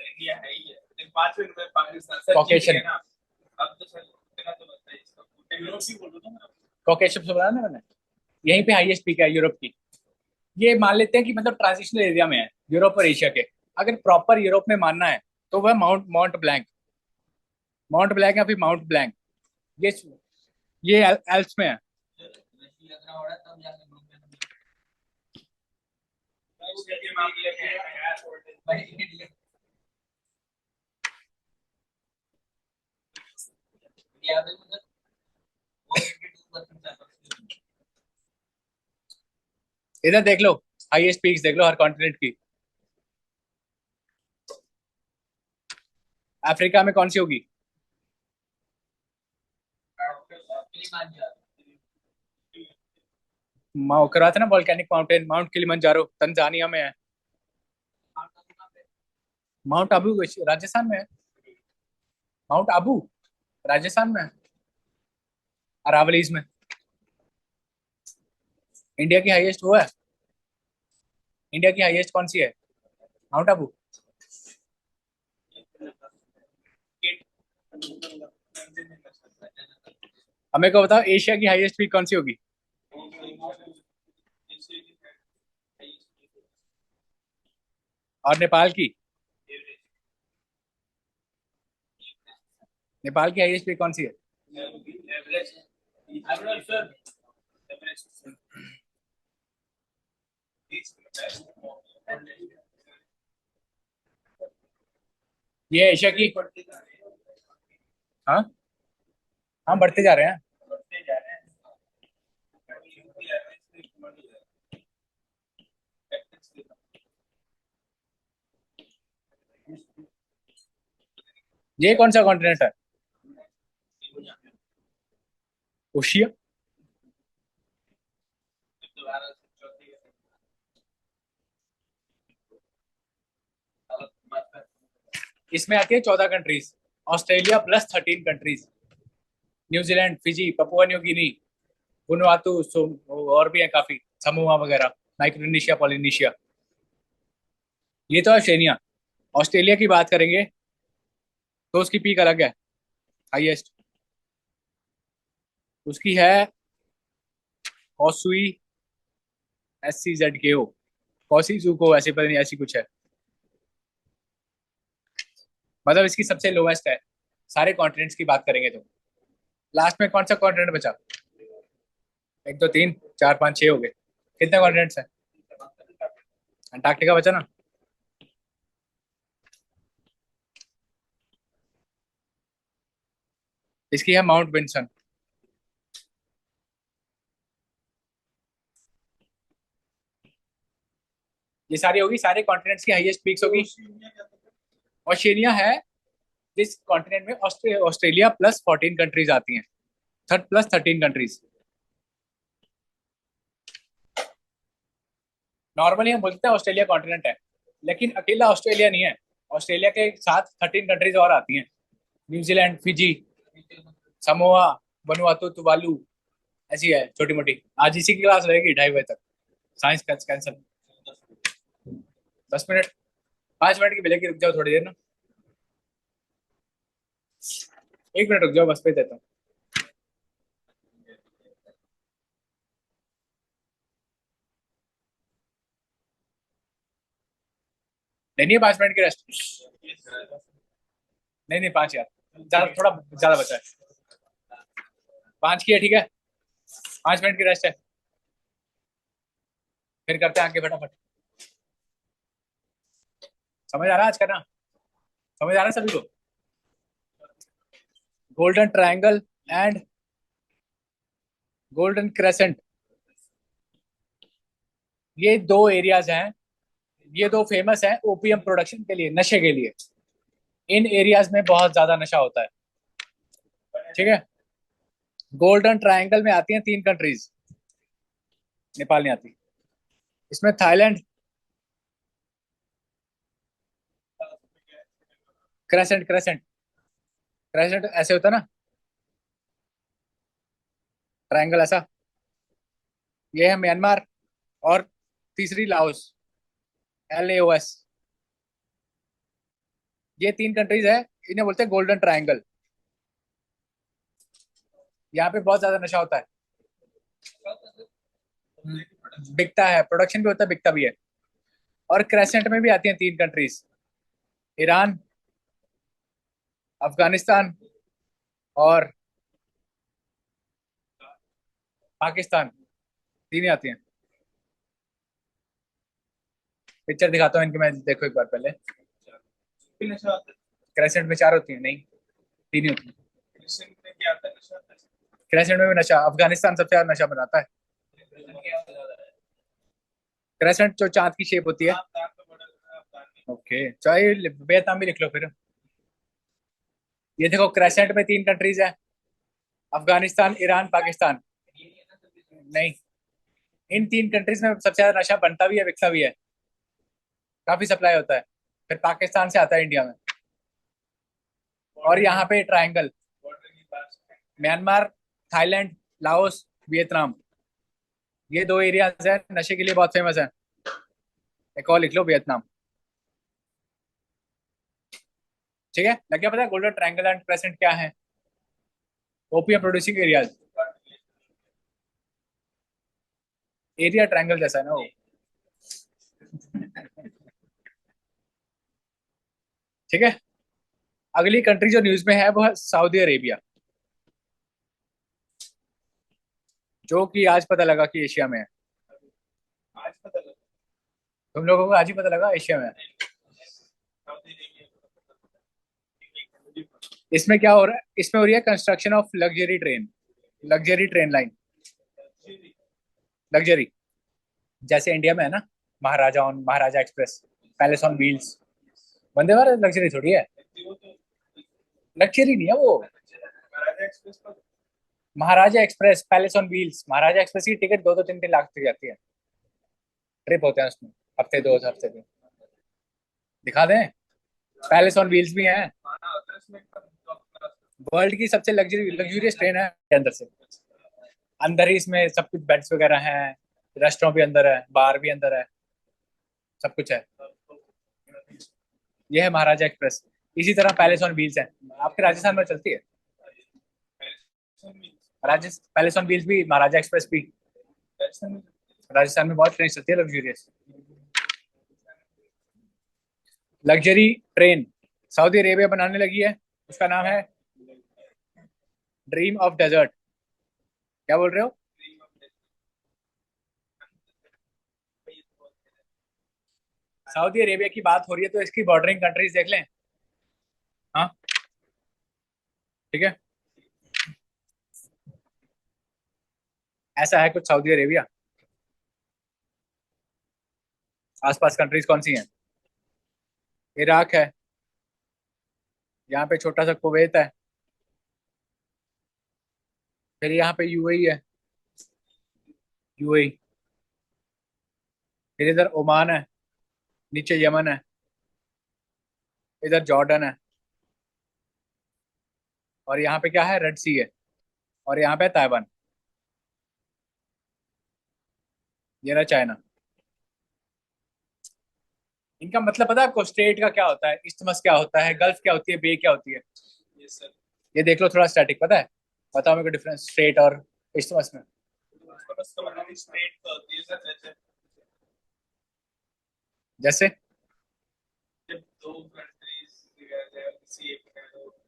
इंडिया है ही है। 5 मिनट में पाकिस्तान Caucasian। अब तो सर इतना तो लगता है इसका यूरोप ही बोल रहा था। कॉकेशस बताया ना मैंने। यहीं पे हाईएस्ट पीक है यूरोप की। ये मान लेते हैं कि मतलब ट्रांजिशनल एरिया में है यूरोप और एशिया के। अगर प्रॉपर यूरोप में मानना है तो वह माउंट ब्लैंक या फिर माउंट ब्लैंक। ये ये एल्प्स में है। लग रहा होगा तब जाके ग्रुप में उसके मामले में यार याद है मुझे वो 82% इधर देख लो, हाईएस्ट पीक्स देख लो हर कॉन्टिनेंट की। अफ्रीका में कौन सी होगी? करवा था ना volcanic mountain, mount Kilimanjaro Tanzania में है। माउंट आबू राजस्थान में है। माउंट आबू राजस्थान में है, अरावलीज में। इंडिया की हाईएस्ट वो है। इंडिया की हाईएस्ट कौन सी है? माउंट आबू। हमें को बताओ, एशिया की हाईएस्ट पीक कौन सी होगी? और नेपाल की? नेपाल की हाईएस्ट पीक कौन सी है? ये एशिया की। हाँ हाँ, बढ़ते जा रहे हैं। ये कौन सा कॉन्टिनेंट है? ओशिया। इसमें आती है 14 countries. Australia +13 countries. New Zealand, Fiji, Papua New Guinea, Vanuatu, और भी है काफी, समोआ वगैरह, माइक्रोनेशिया, पॉलिनेशिया। ये तो है ओशिनिया। ऑस्ट्रेलिया की बात करेंगे तो उसकी पीक अलग है, हाईएस्ट। उसकी है कॉसुई SCZKO। कॉसी जूको ऐसे पता नहीं, ऐसी कुछ है। मतलब इसकी सबसे लोवेस्ट है सारे कॉन्टिनेंट्स की बात करेंगे तो। लास्ट में कौन सा कॉन्टिनेंट बचा? 1 2 3 4 5 6 हो गए। कितने कॉन्टिनेंट्स हैं? अंटार्कटिका बचा ना। इसकी है माउंट विंसन। ये सारी होगी, सारे कॉन्टिनेंट्स की हाईएस्ट पीक्स होगी। ऑस्ट्रेलिया है जिस कॉन्टिनेंट में ऑस्ट्रेलिया +14 कंट्रीज आती हैं। +13 कंट्रीज। नॉर्मली हम बोलते हैं ऑस्ट्रेलिया कॉन्टिनेंट है, लेकिन अकेला ऑस्ट्रेलिया नहीं है। ऑस्ट्रेलिया के साथ 13 कंट्रीज और आती हैं। New Zealand, Fiji, Samoa, Vanuatu, Tuvalu, ऐसी है छोटी मोटी। आज इसी की क्लास रहेगी 2:30 बजे तक। Science cancel. 10 मिनट, 5 मिनट की मिलेगी, रुक जाओ थोड़ी देर ना। 1 मिनट रुक जाओ, बस पे देता हूँ। नहीं 5 मिनट की रेस्ट। नहीं 5 यार, ज्यादा थोड़ा ज्यादा बचा है। 5 की है, ठीक है। 5 मिनट की रेस्ट है, फिर करते हैं आगे फटाफट। समझ आ रहा है आज करना? समझ आ रहा है सभी को? Golden triangle and golden crescent, ये दो एरियाज हैं, ये दो फेमस हैं ओपीएम प्रोडक्शन के लिए, नशे के लिए। इन एरियाज में बहुत ज्यादा नशा होता है, ठीक है। गोल्डन ट्रायंगल में आती हैं 3 कंट्रीज, नेपाल नहीं आती इसमें। थाईलैंड, क्रेसेंट क्रेसेंट क्रेसेंट ऐसे होता है ना, ट्रायंगल ऐसा। ये है म्यांमार, और तीसरी लाओस, LAOS। ये 3 कंट्रीज है, इन्हें बोलते हैं गोल्डन ट्रायंगल। यहाँ पे बहुत ज्यादा नशा होता है, बिकता है, प्रोडक्शन भी होता है, बिकता भी है। और क्रेसेंट में भी आती हैं 3 कंट्रीज, ईरान, अफगानिस्तान और पाकिस्तान, तीन ही आती हैं। पिक्चर दिखाता हूँ इनकी मैं, देखो एक बार पहले। क्रेसेंट में 4 होती हैं, नहीं 3 ही होती हैं। क्रेसेंट में भी नशा, अफगानिस्तान सबसे ज्यादा नशा बनाता है। क्रेसेंट जो चांद की शेप होती है। ओके, चाहिए वियतनाम भी लिख लो फिर। ये देखो क्रेसेंट में 3 कंट्रीज है, अफगानिस्तान, ईरान, पाकिस्तान। नहीं, इन 3 कंट्रीज में सबसे ज्यादा नशा बनता भी है, बिकता भी है, काफी सप्लाई होता है। फिर पाकिस्तान से आता है इंडिया में। और यहाँ पे triangle, Myanmar, Thailand, Laos, Vietnam, ये 2 एरियाज है नशे के लिए बहुत फेमस है। एक और लिख लो, वियतनाम। ठीक है, लग गया पता है गोल्डन ट्रायंगल एंड क्रेसेंट क्या है? OPM producing areas. Area triangle जैसा है ना वो। ठीक है, अगली कंट्री जो न्यूज में है वो है सऊदी अरेबिया, जो कि आज पता लगा कि एशिया में है। तुम लोगों को आज ही पता लगा एशिया में है। इसमें क्या हो रहा है? इसमें हो रही है construction of luxury train, luxury train line. Luxury, जैसे इंडिया में है ना, Maharaja Express, Palace on Wheels. Vande Bharat luxury थोड़ी है, लग्जरी नहीं है वो। Maharaja Express, Palace on Wheels, Maharaja Express की टिकट 2-3 लाख तक जाती है। ट्रिप होते हैं उसमें, हफ्ते 2 हफ्ते के। दिखा दें, पैलेस ऑन व्हील्स भी है। वर्ल्ड की सबसे लग्जूरियस ट्रेन है के अंदर से। अंदर ही इसमें सब कुछ, बेड्स वगैरह हैं, रेस्टोरेंट भी अंदर है, बार भी अंदर है, सब कुछ है। ये है महाराजा एक्सप्रेस। इसी तरह पैलेस ऑन व्हील्स है, आपके राजस्थान में चलती है। पैलेस ऑन व्हील्स भी, महाराजा एक्सप्रेस भी राजस्थान में बहुत ट्रेन चलती है luxurious. Luxury train Saudi Arabia बनाने लगी है, उसका नाम है ड्रीम ऑफ डेजर्ट। क्या बोल रहे हो? सऊदी अरेबिया की बात हो रही है तो इसकी बॉर्डरिंग कंट्रीज देख लें। हाँ, ठीक है, ऐसा है कुछ सऊदी अरेबिया। आसपास कंट्रीज कौन सी हैं? इराक है, यहाँ पे छोटा सा कुवैत है, फिर यहाँ पे यूएई है, यूएई, फिर इधर ओमान है, नीचे यमन है, इधर जॉर्डन है, और यहाँ पे क्या है, रेड सी है, और यहाँ पे ताइवान। ये रहा चाइना। इनका मतलब पता है आपको? स्टेट का क्या होता है, इस्थमस क्या होता है, गल्फ क्या होती है, बे क्या होती है? ये देख लो थोड़ा स्टैटिक, पता है? बताओ मेरे को डिफरेंस स्टेट और इस्थमस में। जैसे दो कंट्रीज किसी एक में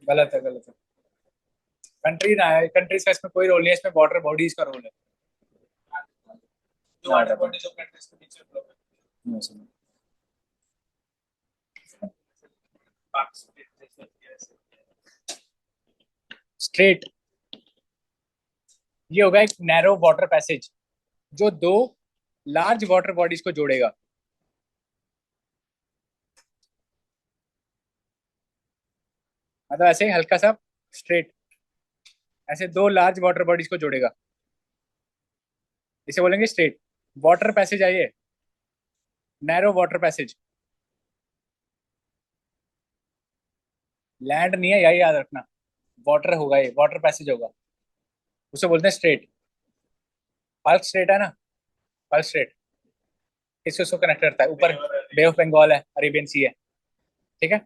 गलत है, गलत है। कंट्री ना है, कंट्रीज का इसमें कोई रोल नहीं है, इसमें वाटर बॉडीज का रोल है। जो वाटर बॉडी जो कंट्रीज के बीच में flow है। पाकिस्तान जैसे स्ट्रेट, ये होगा एक नैरो वाटर पैसेज जो दो लार्ज वाटर बॉडीज को जोड़ेगा। मतलब ऐसे ही हल्का सा स्ट्रेट, ऐसे दो लार्ज वाटर बॉडीज को जोड़ेगा, इसे बोलेंगे स्ट्रेट। वाटर पैसेज है ये, नैरो वाटर पैसेज। लैंड नहीं है, यही याद रखना। वाटर होगा ये, वाटर पैसेज होगा, उसे बोलते हैं स्ट्रेट। बल्क स्ट्रेट है ना, बल्क स्ट्रेट किससे उसको कनेक्ट करता है? ऊपर बे ऑफ बंगाल है, अरेबियन सी है, ठीक है।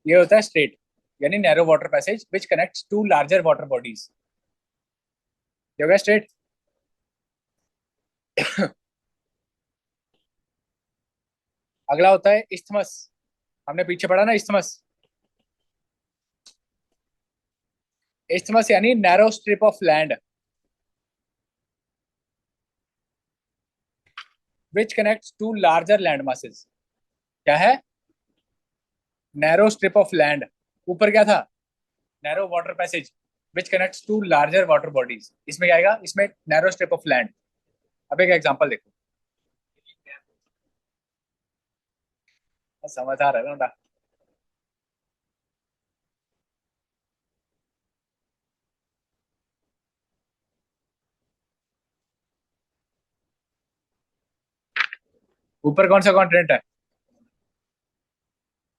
ये होता है स्ट्रेट, यानी narrow water passage which connects to larger water bodies. ये हो गया स्ट्रेट। अगला होता है इस्थमस। हमने पीछे पढ़ा ना इस्थमस। इस्थमस यानी narrow strip of land which connects to larger land masses. क्या है? Narrow strip of land. ऊपर क्या था? Narrow water passage which connects to larger water bodies. इसमें क्या आएगा? इसमें नैरो स्ट्रिप ऑफ लैंड। अब एक एग्जांपल देखो, समझ आ रहा है ना? ऊपर कौन सा कॉन्टिनेंट है?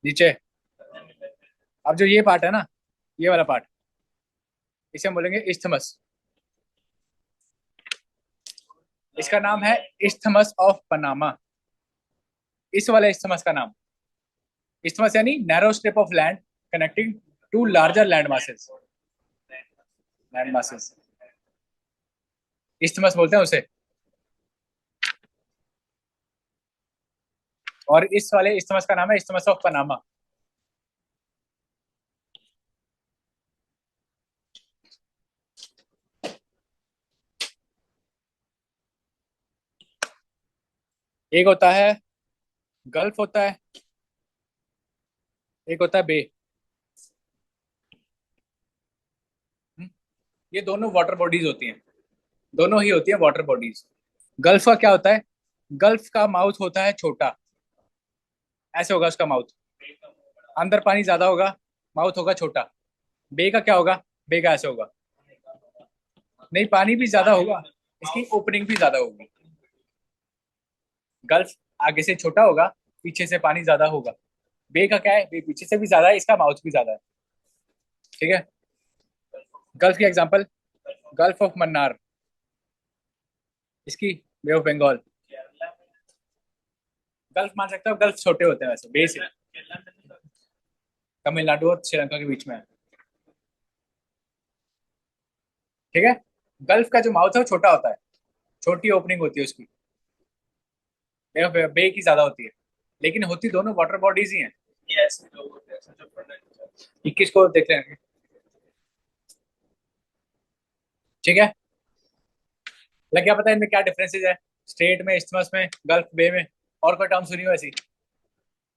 नीचे। अब जो ये पार्ट है ना, ये वाला पार्ट, इसे हम बोलेंगे इस्थमस। इसका नाम है इस्थमस ऑफ पनामा। इस वाले इस्थमस का नाम इस्थमस यानी narrow strip of land connecting to larger land masses. Land masses isthmus बोलते हैं उसे। और इस वाले इस्थमस का नाम है इस्थमस ऑफ पनामा। एक होता है गल्फ होता है, एक होता है बे। ये दोनों वाटर बॉडीज होती हैं, दोनों ही होती हैं वाटर बॉडीज। गल्फ का क्या होता है? गल्फ का माउथ होता है छोटा, ऐसे होगा उसका माउथ। अंदर पानी ज्यादा होगा, माउथ होगा छोटा। बे का क्या होगा? बे का ऐसे होगा, नहीं पानी भी ज्यादा होगा, इसकी ओपनिंग भी ज्यादा होगी। गल्फ आगे से छोटा होगा, पीछे से पानी ज्यादा होगा। बे का क्या है? बे पीछे से भी ज्यादा है, इसका माउथ भी ज्यादा है, ठीक है। गल्फ की एग्जांपल, गल्फ ऑफ मन्नार, इसकी बे ऑफ बंगाल। गल्फ मान सकते हो, गल्फ छोटे होते हैं वैसे बे से। तमिलनाडु और श्रीलंका के बीच में है, ठीक है। गल्फ का जो माउथ है वो छोटा होता है, छोटी ओपनिंग होती है उसकी। बे की ज्यादा होती है, लेकिन होती दोनों वाटर बॉडीज ही हैं। ये ऐसे लोग होते हैं ऐसे जो पढ़ना नहीं चाहते। 21 को देख लेंगे, ठीक है। लग क्या पता है इनमें क्या डिफरेंसेस है? स्ट्रेट में, इस्थमस में, गल्फ बे में। और कोई टर्म सुनी हो ऐसी?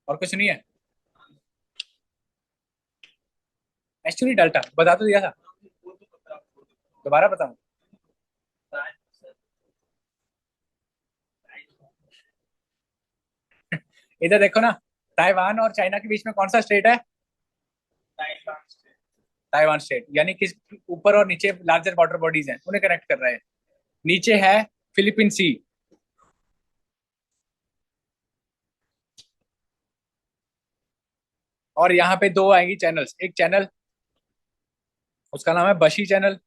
और कुछ नहीं है? एक्चुअली डेल्टा बता तो दिया था, वो तो पता आपको दोबारा बताऊं? इधर देखो ना, ताइवान और चाइना के बीच में कौन सा स्टेट है? ताइवान स्टेट, यानी किस ऊपर और नीचे लार्जर वाटर बॉडीज हैं, उन्हें कनेक्ट कर रहे हैं। नीचे है फिलीपीन सी, और यहाँ पे दो आएंगी चैनल्स। एक चैनल उसका नाम है बशी चैनल,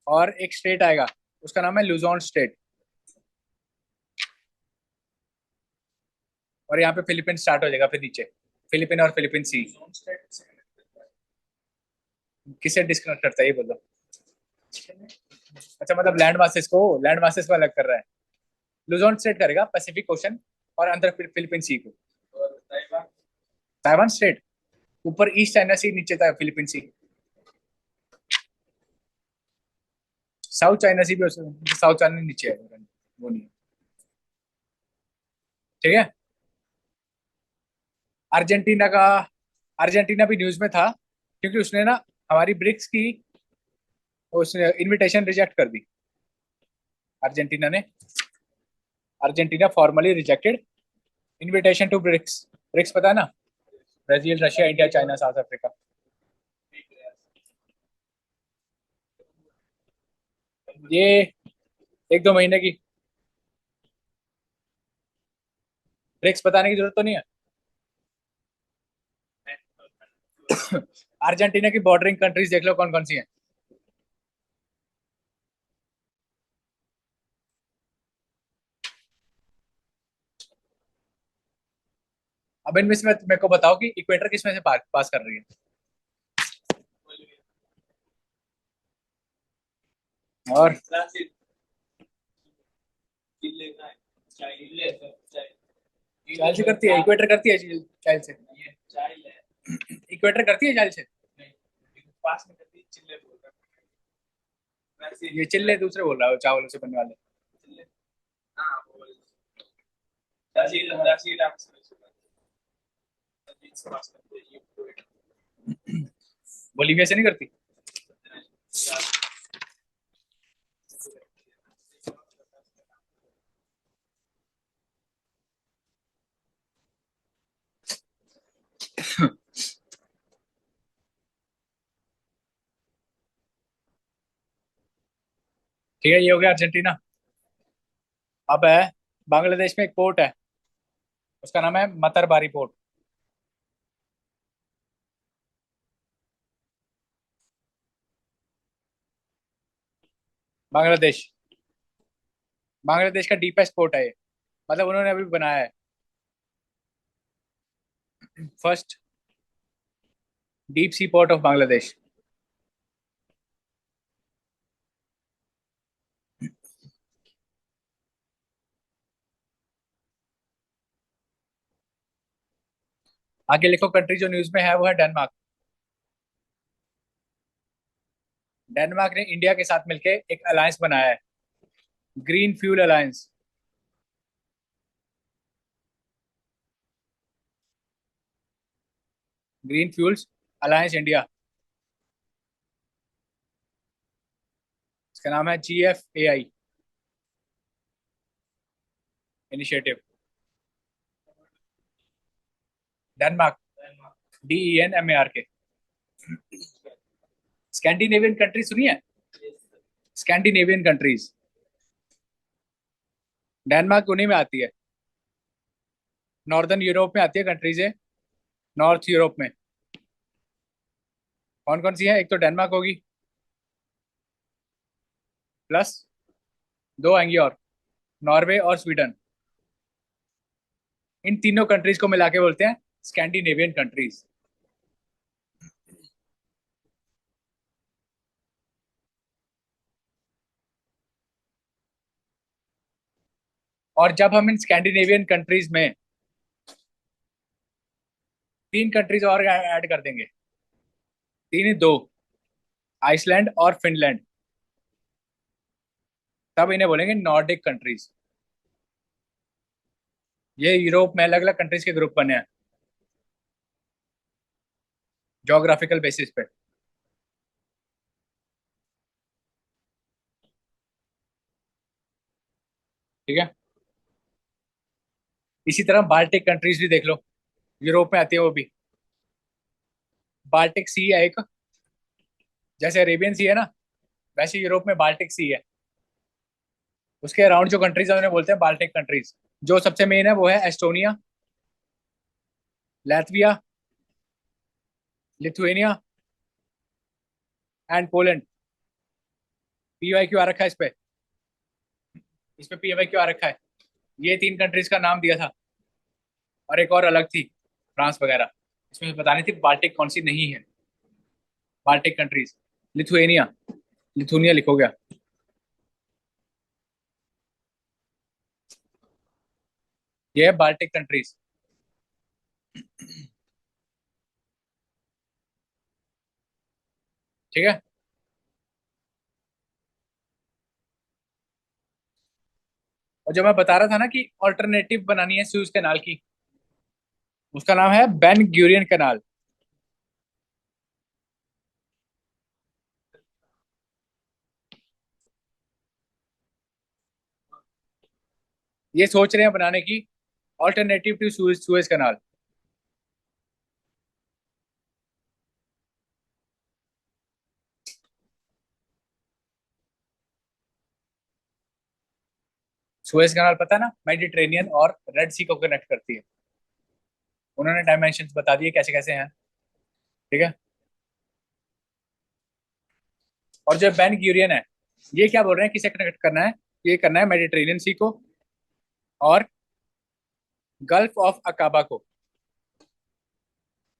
और एक स्टेट आएगा उसका नाम है लुजोन स्टेट। और यहाँ पे फिलीपीन स्टार्ट हो जाएगा, फिर नीचे फिलीपीन और फिलीपीन सी। किसे डिस्कनेक्ट करता है ये बोलो? अच्छा, मतलब लैंड मासेस को, लैंड मासेस को अलग कर रहा है। लुजोन स्टेट करेगा पैसिफिक ओशन और अंदर फिलिपीन सी को। और ताइवान। ताइवान स्टेट ऊपर ईस्ट चाइना सी, नीचे था फिलिपीन सी। साउथ चाइना सी भी साउथ चाइना नीचे है, वो नहीं है। ठीक है। अर्जेंटीना का, अर्जेंटीना भी न्यूज में था क्योंकि उसने ना हमारी ब्रिक्स की उसने इनविटेशन रिजेक्ट कर दी। अर्जेंटीना ने, Argentina formally rejected invitation to BRICS. BRICS पता है ना, Brazil, Russia, India, China, South Africa. ये 1-2 महीने की, ब्रिक्स बताने की जरूरत तो नहीं है। अर्जेंटीना की बॉर्डरिंग कंट्रीज देख लो कौन कौन सी हैं। अब इनमें से मेरे को बताओ कि इक्वेटर किस में से पास कर रही है। और ब्राजील। चिले का है। चाइले चाइल से करती है, इक्वेटर करती है चाइल से, ये चाइल है। इक्वेटर करती है चाइल से। नहीं, पास में करती है, चिल्ले बोल रहा है। ब्राजील। ये चिल्ले दूसरे बोल रहा है, चावलों से बनने वाले। चिल्ले। हाँ बोल। ब्राजील ब्राजील आपसे ब्राजील से पास करती है ये। बोलीविया से नहीं करती। ठीक है, ये हो गया अर्जेंटीना। अब है बांग्लादेश में एक पोर्ट है, उसका नाम है मतरबारी पोर्ट। बांग्लादेश, बांग्लादेश का डीपेस्ट पोर्ट है ये, मतलब उन्होंने अभी बनाया है first deep sea port of Bangladesh. आगे लिखो कंट्री जो न्यूज में है वो है डेनमार्क। डेनमार्क ने इंडिया के साथ मिलकर एक अलायंस बनाया है, green fuel alliance. Green fuels alliance India, इसका नाम है GFAI initiative. Denmark, DENMARK। Scandinavian country सुनी है, स्कैंडिनेवियन कंट्रीज, डेनमार्क उन्हीं में आती है। नॉर्दर्न यूरोप में आती है कंट्रीज है, नॉर्थ यूरोप में। कौन कौन सी है, एक तो डेनमार्क होगी, प्लस दो आएंगी और, नॉर्वे और स्वीडन। इन तीनों कंट्रीज को मिला के बोलते हैं स्कैंडिनेवियन कंट्रीज। और जब हम इन स्कैंडिनेवियन कंट्रीज में 3 कंट्रीज और ऐड कर देंगे, 3 ही 2, आइसलैंड और फिनलैंड, तब इन्हें बोलेंगे नॉर्डिक कंट्रीज। ये यूरोप में अलग अलग कंट्रीज के ग्रुप बने हैं जोग्राफिकल बेसिस पे। ठीक है, इसी तरह बाल्टिक कंट्रीज भी देख लो, यूरोप में आती है वो भी। बाल्टिक सी है एक, जैसे अरेबियन सी है ना, वैसे यूरोप में बाल्टिक सी है। उसके अराउंड जो कंट्रीज है उन्हें बोलते हैं बाल्टिक कंट्रीज। जो सबसे मेन है वो है Estonia, Latvia, Lithuania and Poland. PY क्यों आ रखा है इस पे, इस पे पीवाई क्यों आ रखा है, ये 3 कंट्रीज का नाम दिया था, और एक और अलग थी फ्रांस वगैरह। इसमें बतानी थी बाल्टिक कौन सी नहीं है। बाल्टिक कंट्रीज, लिथुएनिया, लिथुनिया लिखोगे। ये है बाल्टिक कंट्रीज। ठीक है। और जो मैं बता रहा था ना कि ऑल्टरनेटिव बनानी है सुएज कैनाल की, उसका नाम है बेन ग्यूरियन कैनाल। ये सोच रहे हैं बनाने की alternative to Suez canal. Suez canal पता है ना, मेडिटेरेनियन और रेड सी को कनेक्ट करती है। उन्होंने डायमेंशंस बता दिए कैसे कैसे हैं। ठीक है। और जो बेन ग्यूरियन है, ये क्या बोल रहे हैं, किसे कनेक्ट करना है? ये करना है मेडिटेरेनियन सी को और गल्फ ऑफ अकाबा को।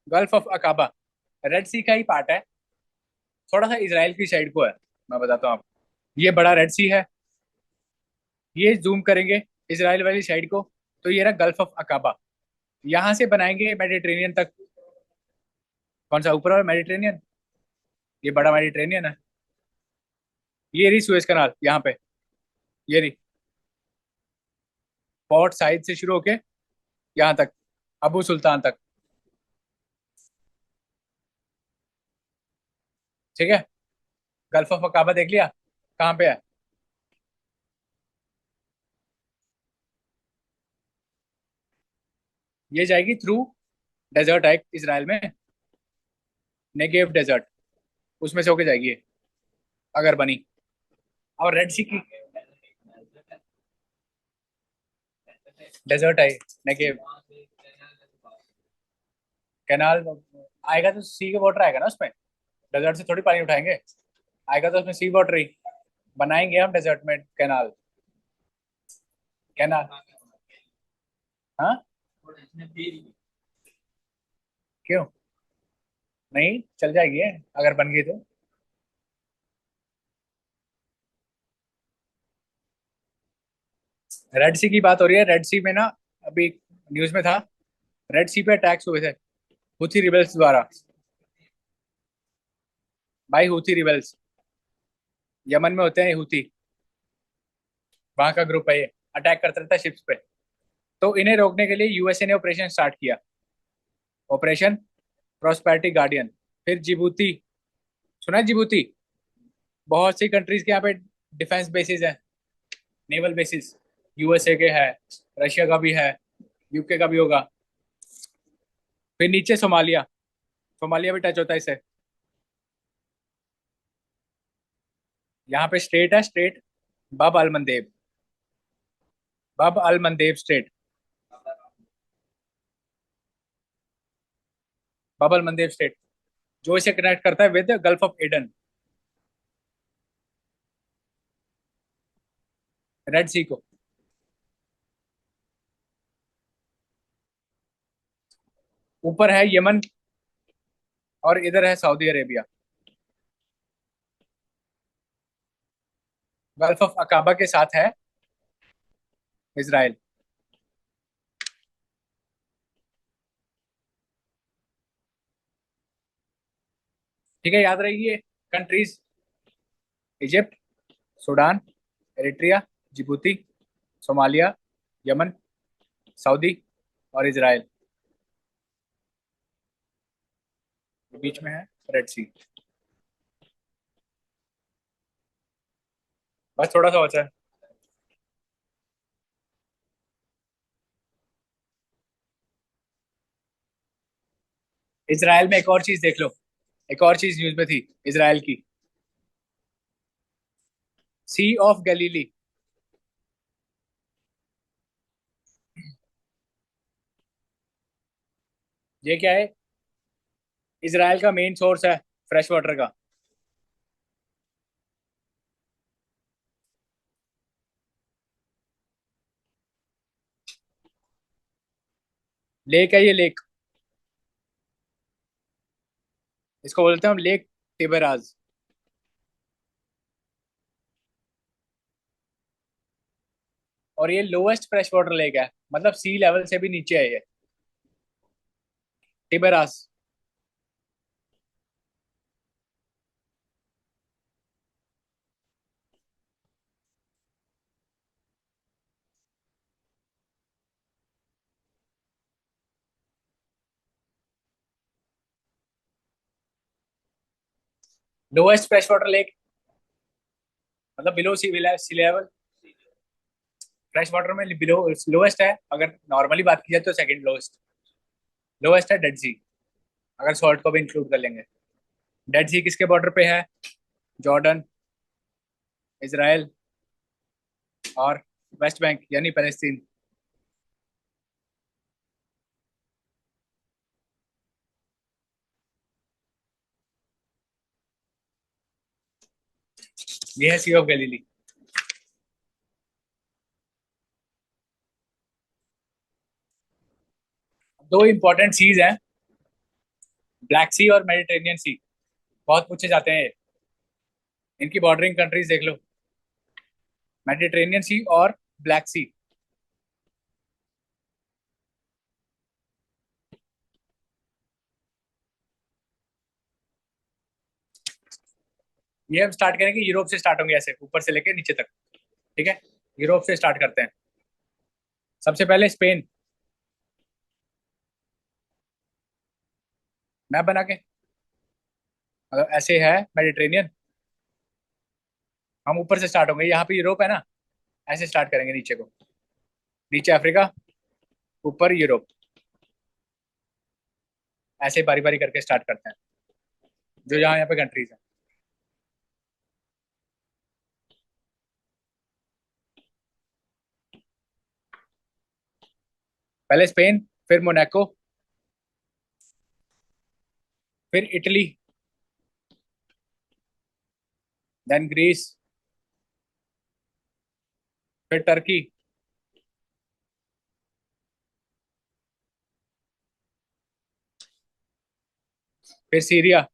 गल्फ ऑफ अकाबा रेड सी का ही पार्ट है, थोड़ा सा इसराइल की साइड को है। मैं बताता हूँ आपको, ये बड़ा रेड सी है, ये जूम करेंगे इसराइल वाली साइड को, तो ये रहा गल्फ ऑफ अकाबा। यहां से बनाएंगे मेडिटेरेनियन तक। कौन सा ऊपर वाला मेडिटेरेनियन? ये बड़ा मेडिटेरेनियन है। ये रही सुएज कनाल यहाँ पे, ये रही पोर्ट साइड से शुरू होके यहाँ तक, अबू सुल्तान तक। ठीक है। गल्फ ऑफ अकाबा देख लिया कहाँ पे है? ये जाएगी थ्रू डेजर्ट है इसराइल में, नेगेव डेजर्ट, उसमें से होके जाएगी ये, अगर बनी। और रेड सी की डेजर्ट है, नेगेव कैनाल आएगा तो सी का वाटर आएगा ना उसमें, डेजर्ट से थोड़ी पानी उठाएंगे, आएगा तो उसमें सी वाटर ही। बनाएंगे हम डेजर्ट में कैनाल। कैनाल। हाँ। क्यों नहीं, चल जाएगी ये, अगर बन गई तो। रेड सी की बात हो रही है, रेड सी में ना, अभी न्यूज में था, रेड सी पे अटैक्स हुए थे हुथी रिबेल्स द्वारा। भाई हुथी रिबेल्स यमन में होते हैं, हुथी वहां का ग्रुप है, ये अटैक करता रहता है शिप्स पे। तो इन्हें रोकने के लिए यूएसए ने ऑपरेशन स्टार्ट किया, ऑपरेशन प्रोस्पेरिटी गार्डियन। फिर जिबूती, सुना है जिबूती? बहुत सी कंट्रीज के यहाँ पे डिफेंस बेसिस है, नेवल बेसिस। यूएसए के है, रशिया का भी है, यूके का भी होगा। फिर नीचे सोमालिया, सोमालिया भी टच होता है इससे। यहाँ पे स्टेट है, स्टेट बब अल मंदेब, बब अल मंदेब स्टेट, बब अल मंदेब स्टेट, जो इसे कनेक्ट करता है with Gulf of Aden, Red Sea को। ऊपर है यमन और इधर है Saudi Arabia. Gulf of Aqaba के साथ है इसराइल। ठीक है, याद रहेगी ये countries: Egypt, Sudan, Eritrea, Djibouti, Somalia, Yemen, Saudi और इसराइल। बीच में है रेड सी। बस थोड़ा सा बचा है। इसराइल में एक और चीज देख लो, एक और चीज न्यूज में थी इसराइल की, सी ऑफ गलीली। ये क्या है? इसराइल का मेन सोर्स है फ्रेश वाटर का। लेक है ये, लेक, इसको बोलते हैं हम लेक टिबेराज। और ये लोएस्ट फ्रेश वाटर लेक है, मतलब सी लेवल से भी नीचे है ये, टिबेरास। लोएस्ट फ्रेश वाटर लेक मतलब बिलो सी लेवल। फ्रेश वाटर में बिलो लोएस्ट है, अगर नॉर्मली बात की जाए तो सेकंड लोएस्ट। लोएस्ट है डेड सी, अगर सॉल्ट को भी इंक्लूड कर लेंगे। डेड सी किसके बॉर्डर पे है? जॉर्डन, इसराइल और वेस्ट बैंक यानी पैलेस्तीन। ये है सी ऑफ गलीली। दो इंपॉर्टेंट सीज हैं, ब्लैक सी और मेडिटेरेनियन सी, बहुत पूछे जाते हैं ये। इनकी बॉर्डरिंग कंट्रीज देख लो, मेडिटेरेनियन सी और ब्लैक सी। ये हम स्टार्ट करेंगे यूरोप से, स्टार्ट होंगे ऐसे ऊपर से लेके नीचे तक। ठीक है, यूरोप से स्टार्ट करते हैं। सबसे पहले स्पेन, मैप बना के, मतलब ऐसे है मेडिटेरेनियन, हम ऊपर से स्टार्ट होंगे, यहाँ पे यूरोप है ना, ऐसे स्टार्ट करेंगे नीचे को, नीचे अफ्रीका, ऊपर यूरोप, ऐसे बारी बारी करके स्टार्ट करते हैं जो यहाँ पे कंट्रीज हैं। पहले स्पेन, फिर मोनाको, फिर इटली, देन ग्रीस, फिर टर्की, फिर सीरिया,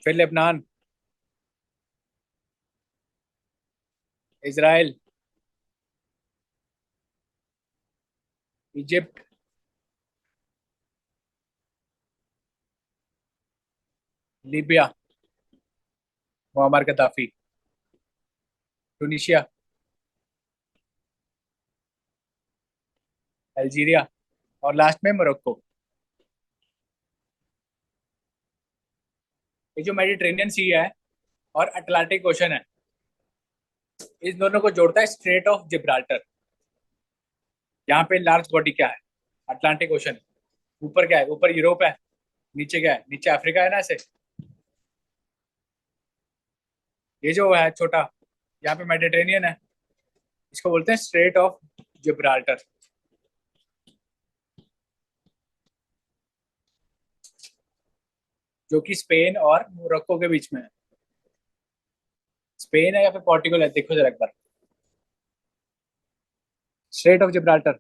फिर Lebanon, Israel, Egypt, Libya, Muammar Gaddafi, Tunisia, Algeria और लास्ट में मोरक्को। ये जो मेडिटेरेनियन सी है और अटलांटिक ओशन है, इस दोनों को जोड़ता है स्ट्रेट ऑफ जिब्राल्टर। यहाँ पे लार्ज बॉडी क्या है? Atlantic ocean. ऊपर क्या है? ऊपर यूरोप है, नीचे क्या है? नीचे अफ्रीका है ना ऐसे। ये जो है छोटा, यहाँ पे मेडिटेरेनियन है, इसको बोलते हैं स्ट्रेट ऑफ जिब्राल्टर, जो कि स्पेन और मोरक्को के बीच में है। स्पेन है या फिर पोर्टुगल है, देखो जरा एक बार। Strait of Gibraltar,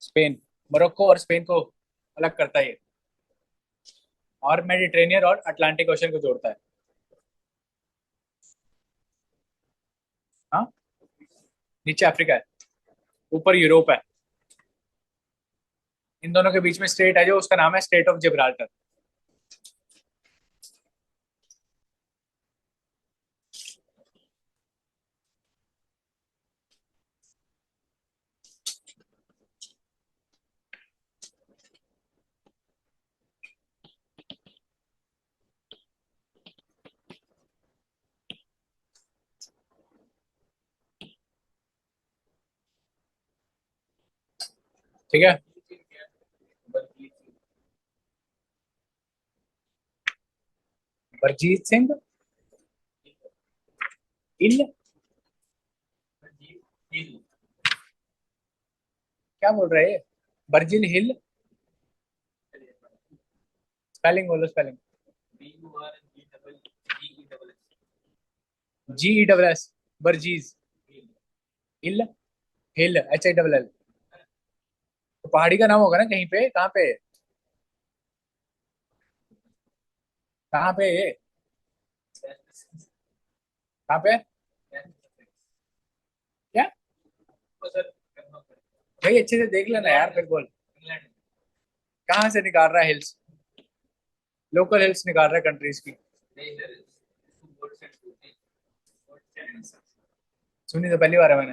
Spain. Morocco और स्पेन को अलग करता है ये, और मेडिटेरेनियन और अटलांटिक ओशन को जोड़ता है। हाँ, नीचे अफ्रीका है, ऊपर यूरोप है, इन दोनों के बीच में स्टेट है जो, उसका नाम है स्टेट ऑफ जिब्राल्टर। ठीक है, बरजीत सिंह इल, क्या बोल रहे हैं? बर्जिल हिल, स्पेलिंग बोलो, spelling. G E double S, Burgess, Hill, Hill H I double L. तो पहाड़ी का नाम होगा ना कहीं पे, कहाँ पे, कहाँ पे ये, कहाँ पे, क्या भाई, अच्छे से देख लेना यार, फिर बोल कहाँ से निकाल रहा है हिल्स, लोकल हिल्स निकाल रहा है कंट्रीज की। सुनी तो पहली बार है मैंने,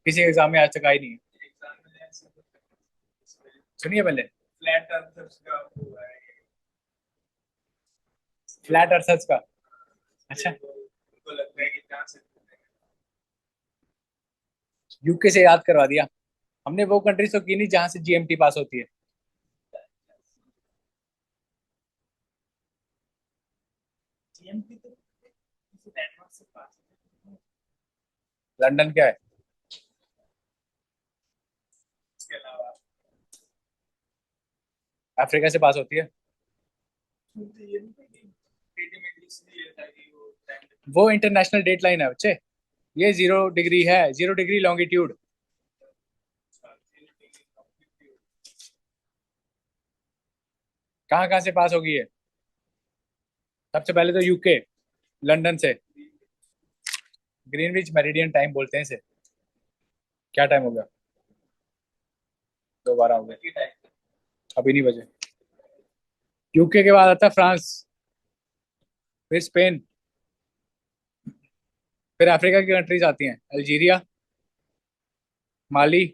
किसी एग्जाम में आज तक आई नहीं है। सुनिए पहले, फ्लैट अर्थर्स का वो है, फ्लैट अर्थर्स का। अच्छा, उनको लगता है कि जहाँ से यूके से याद करवा दिया हमने, वो कंट्रीज तो की नहीं जहां से जीएमटी पास होती है। जीएमटी तो किसी लैंडमार्क से पास है। लंदन क्या है? इसके अलावा अफ्रीका से पास होती है। मुझे ये नहीं पता कि डेटा में इसलिए था कि वो टाइम वो इंटरनेशनल डेट लाइन है बच्चे, ये 0 डिग्री है, 0 डिग्री लॉन्गिट्यूड। कहाँ कहाँ से पास होगी है? सबसे पहले तो यूके, लंदन से। ग्रीनविच मेरिडियन टाइम बोलते हैं इसे। क्या टाइम हो गया? 2 12 हो गए, अभी नहीं बजे। यूके के बाद आता है फ्रांस, फिर स्पेन, फिर अफ्रीका की कंट्रीज आती हैं, अल्जीरिया, माली,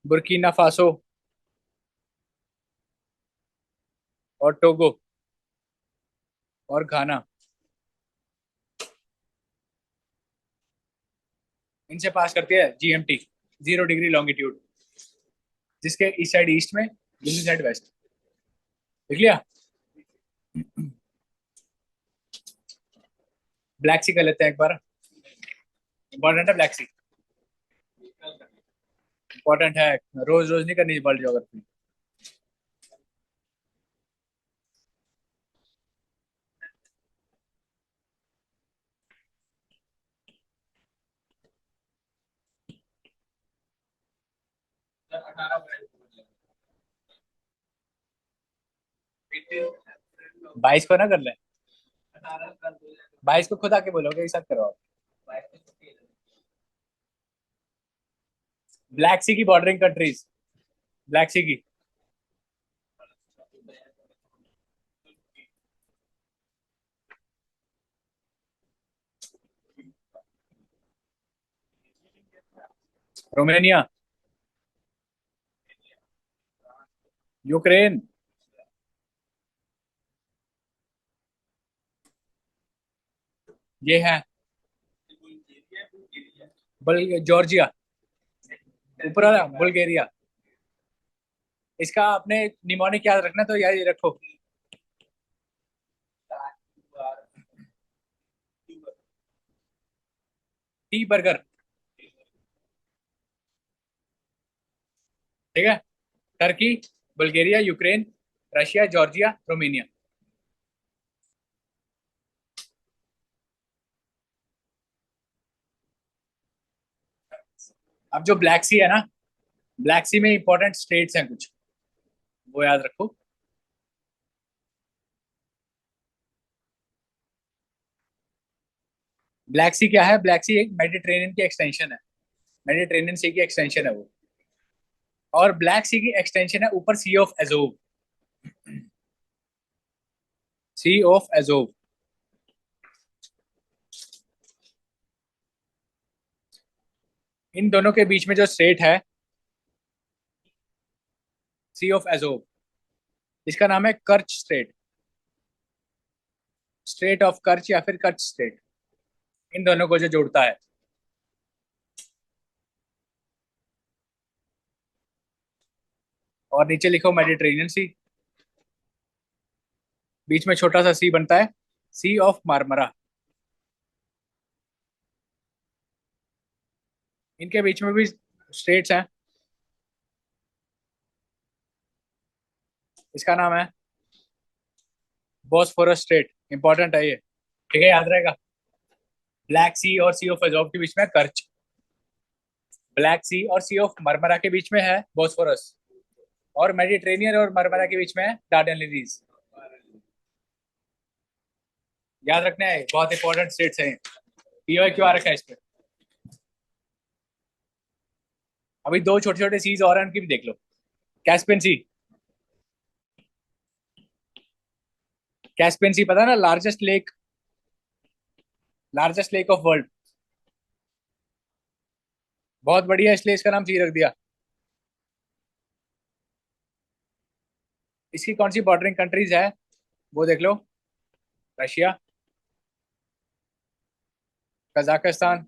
बुर्किना फासो और टोगो और घाना। इनसे पास करती है जीएमटी, 0 डिग्री लॉन्गिट्यूड, जिसके इस साइड ईस्ट में, दूसरी साइड वेस्ट। देख लिया? ब्लैक सी कर लेते हैं एक बार, इंपॉर्टेंट है ब्लैक सी, इंपॉर्टेंट है, रोज रोज नहीं करनी वर्ल्ड ज्योग्राफी। अठारह 22 को ना कर ले, 18 बाईस को खुद आके बोलोगे, एक साथ करवाओ। ब्लैक सी की बॉर्डरिंग कंट्रीज, ब्लैक सी की, रोमानिया, यूक्रेन, ये है जॉर्जिया, ऊपर वाला बुल्गारिया। इसका आपने निमोनिक याद रखना, तो याद रखो, टी बर्गर, ठीक है। Turkey, Bulgaria, Ukraine, Russia, Georgia, Romania. अब जो ब्लैक सी है ना, ब्लैक सी में इंपॉर्टेंट स्टेट्स हैं कुछ, वो याद रखो। ब्लैक सी क्या है? ब्लैक सी एक मेडिटेरेनियन की एक्सटेंशन है, मेडिटेरेनियन सी की एक्सटेंशन है वो, और ब्लैक सी की एक्सटेंशन है ऊपर sea of Azov, sea of Azov. इन दोनों के बीच में जो स्टेट है, सी ऑफ एजोव, इसका नाम है कर्च स्टेट, स्टेट ऑफ कर्च या फिर कर्च स्टेट, इन दोनों को जो जोड़ता है। और नीचे लिखो मेडिटेरेनियन सी, बीच में छोटा सा सी बनता है, सी ऑफ मार्मरा। इनके बीच में भी स्टेट्स हैं, इसका नाम है बॉस्फोरस स्टेट, इंपॉर्टेंट है ये, ठीक है, याद रहेगा। ब्लैक सी और सी ऑफ एजोव के बीच में कर्च, ब्लैक सी और सी ऑफ मरमरा के बीच में है बोस्फोरस, और मेडिटेरेनियन और मरमरा के बीच में है डार्डेनलीज। याद रखना है, बहुत इंपॉर्टेंट स्टेट्स हैं। पीओ क्यों आ रखा है इस पे। अभी दो छोटे छोटे सीज और हैं, उनकी भी देख लो। कैस्पियन सी, कैस्पियन सी पता है ना, लार्जेस्ट लेक ऑफ वर्ल्ड। बहुत बढ़िया, इसलिए इसका नाम सी रख दिया। इसकी कौन सी बॉर्डरिंग कंट्रीज है वो देख लो। Russia, Kazakhstan,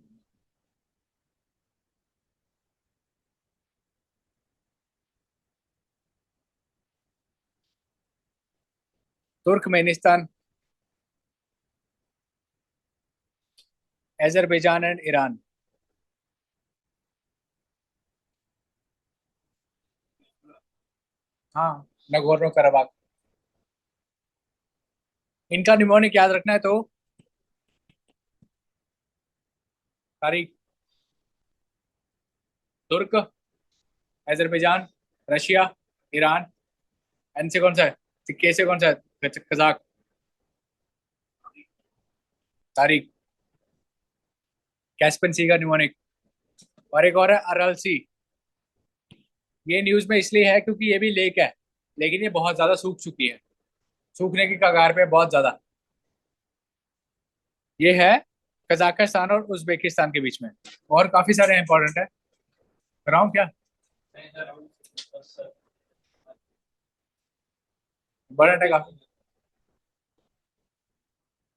Turkmenistan, Azerbaijan and Iran. हाँ, नगोर्नो कराबाख। इनका निमोनिक याद रखना है तो तारीख। तुर्क, अजरबैजान, रशिया, ईरान। एन से कौन सा है, के से कौन सा है, कजाक। तारीख। कैस्पियन सी का निमोनिक। और एक और है अरल सी। ये न्यूज में इसलिए है क्योंकि ये भी लेक है, लेकिन ये बहुत ज्यादा सूख चुकी है, सूखने की कगार पे बहुत ज्यादा। ये है कजाकिस्तान और उज्बेकिस्तान के बीच में। और काफी सारे इंपॉर्टेंट है। कराऊं क्या। बड़ा है काफी।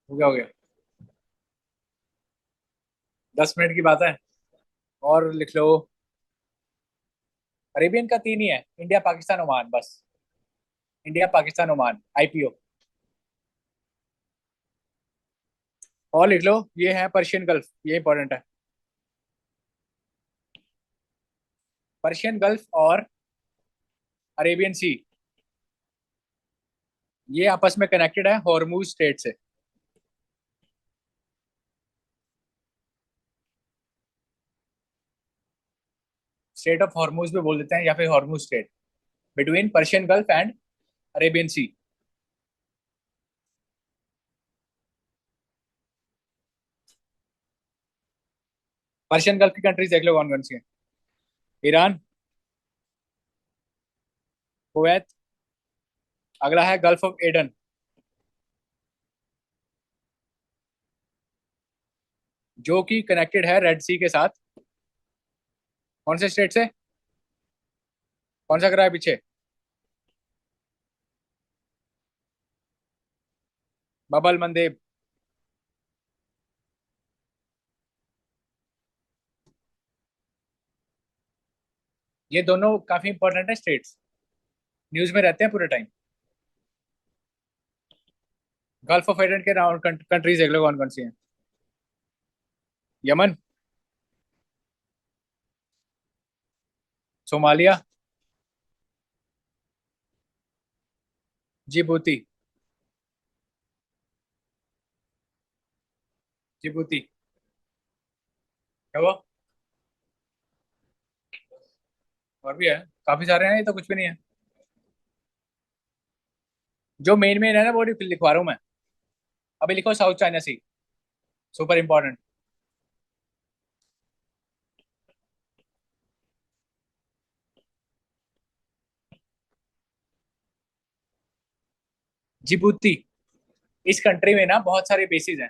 हो गया 10 मिनट की बात है। और लिख लो। अरेबियन का 3 ही है, इंडिया पाकिस्तान ओमान बस। India Pakistan Oman IPO. और लिख लो, ये है पर्शियन गल्फ, ये इंपॉर्टेंट है। पर्शियन गल्फ और अरेबियन सी, ये आपस में कनेक्टेड है हॉर्मूज स्ट्रेट से। स्टेट ऑफ हॉर्मूज भी बोल देते हैं, या फिर Hormuz strait, between Persian gulf and Arabian sea. Persian gulf की कंट्रीज देख लो कौन कौन सी है। ईरान, कुवैत, अगला है गल्फ ऑफ एडन, जो कि कनेक्टेड है रेड सी के साथ। कौन से स्टेट से, कौन सा करा है पीछे। बबल मंदेब। ये दोनों काफी इंपॉर्टेंट है स्टेट्स, न्यूज में रहते हैं पूरे टाइम। गल्फ ऑफ एडन के राउंड कंट्रीज देख लो कौन कौन सी हैं। Yemen, Somalia, Djibouti. जिबूती क्या हुआ। और भी है, काफी सारे हैं, ये तो कुछ भी नहीं है। जो मेन मेन है ना वो लिखवा रहा हूँ मैं। अभी लिखो साउथ चाइना सी, सुपर इंपॉर्टेंट। जिबूती, इस कंट्री में ना बहुत सारे बेसिस हैं,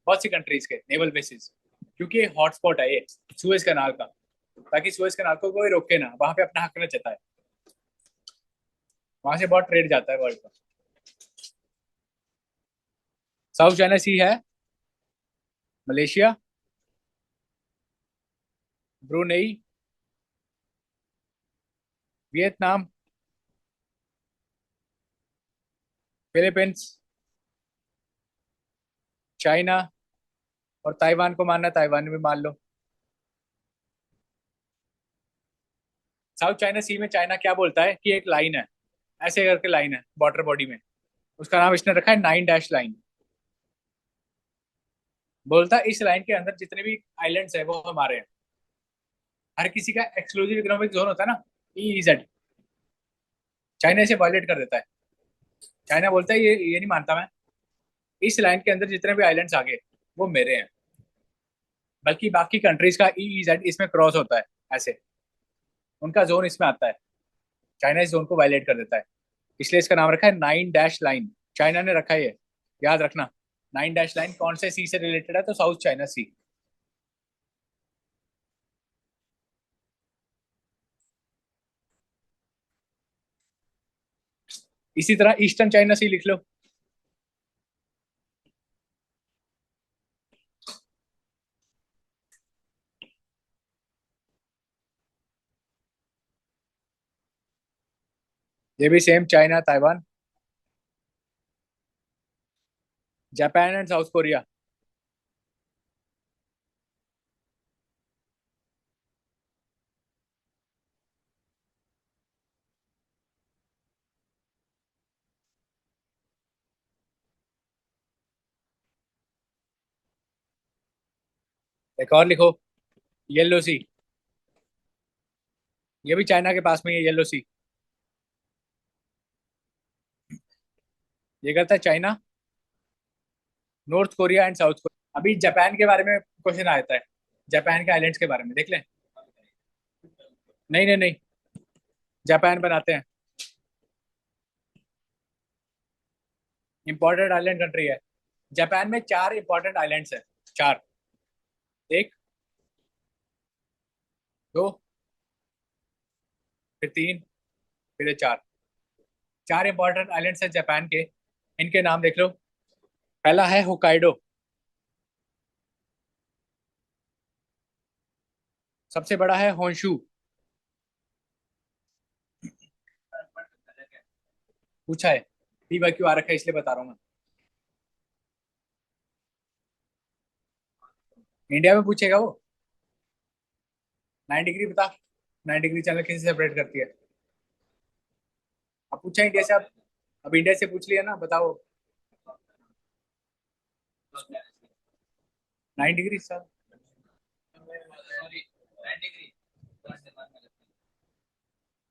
बहुत सी कंट्रीज के नेवल बेसिस। क्योंकि ये हॉटस्पॉट है ये सुएज कनाल का, ताकि सुएज कनाल को कोई रोके ना, वहां पे अपना हक न जताए। वहां से बहुत ट्रेड जाता है वर्ल्ड का। साउथ चाइना सी है Malaysia, Brunei, Vietnam, Philippines, China, और ताइवान को मानना, ताइवान भी मान लो। साउथ चाइना सी में चाइना क्या बोलता है कि एक लाइन है, ऐसे करके लाइन है बॉर्डर बॉडी में, उसका नाम इसने रखा है 9 डैश लाइन। बोलता है इस लाइन के अंदर जितने भी आइलैंड्स है वो हमारे हैं। हर किसी का एक्सक्लूसिव इकोनॉमिक जोन होता है ना, EEZ, चाइना इसे वायलेट कर देता है। चाइना बोलता है ये नहीं मानता मैं, इस लाइन के अंदर जितने भी आइलैंड्स आगे वो मेरे हैं, बल्कि बाकी कंट्रीज का EEZ इसमें क्रॉस होता है ऐसे, उनका जोन इसमें आता है, चाइना इस जोन को वायलेट कर देता है। इसलिए इसका नाम रखा है 9 डैश लाइन, चाइना ने रखा है ये, याद रखना। 9 डैश लाइन कौन से सी से रिलेटेड है, तो साउथ चाइना सी। इसी तरह ईस्टर्न चाइना सी लिख लो। ये भी same, China, Taiwan, Japan and south Korea. एक और लिखो, येलो सी, ये भी चाइना के पास में ही है, येलो सी। ये करता है China, north Korea and south Korea. अभी जापान के बारे में क्वेश्चन आता है, जापान के आइलैंड्स के बारे में देख लें। नहीं नहीं नहीं, जापान बनाते हैं, इंपॉर्टेंट आइलैंड कंट्री है। जापान में 4 इंपॉर्टेंट आइलैंड्स है, 4, एक, दो, फिर 3, फिर 4। 4 इंपॉर्टेंट आइलैंड्स हैं जापान के, इनके नाम देख लो। पहला है होकाइडो, सबसे बड़ा है होंशु। पूछा है, PYQ आ रखा है इसलिए बता रहा हूँ मैं। इंडिया में पूछेगा वो। 9 डिग्री बता, 9 डिग्री चैनल किसे सेपरेट करती है? अब पूछा इंडिया से, अब इंडिया से पूछ लिया ना, बताओ। 9 degree sir, sorry 9 degree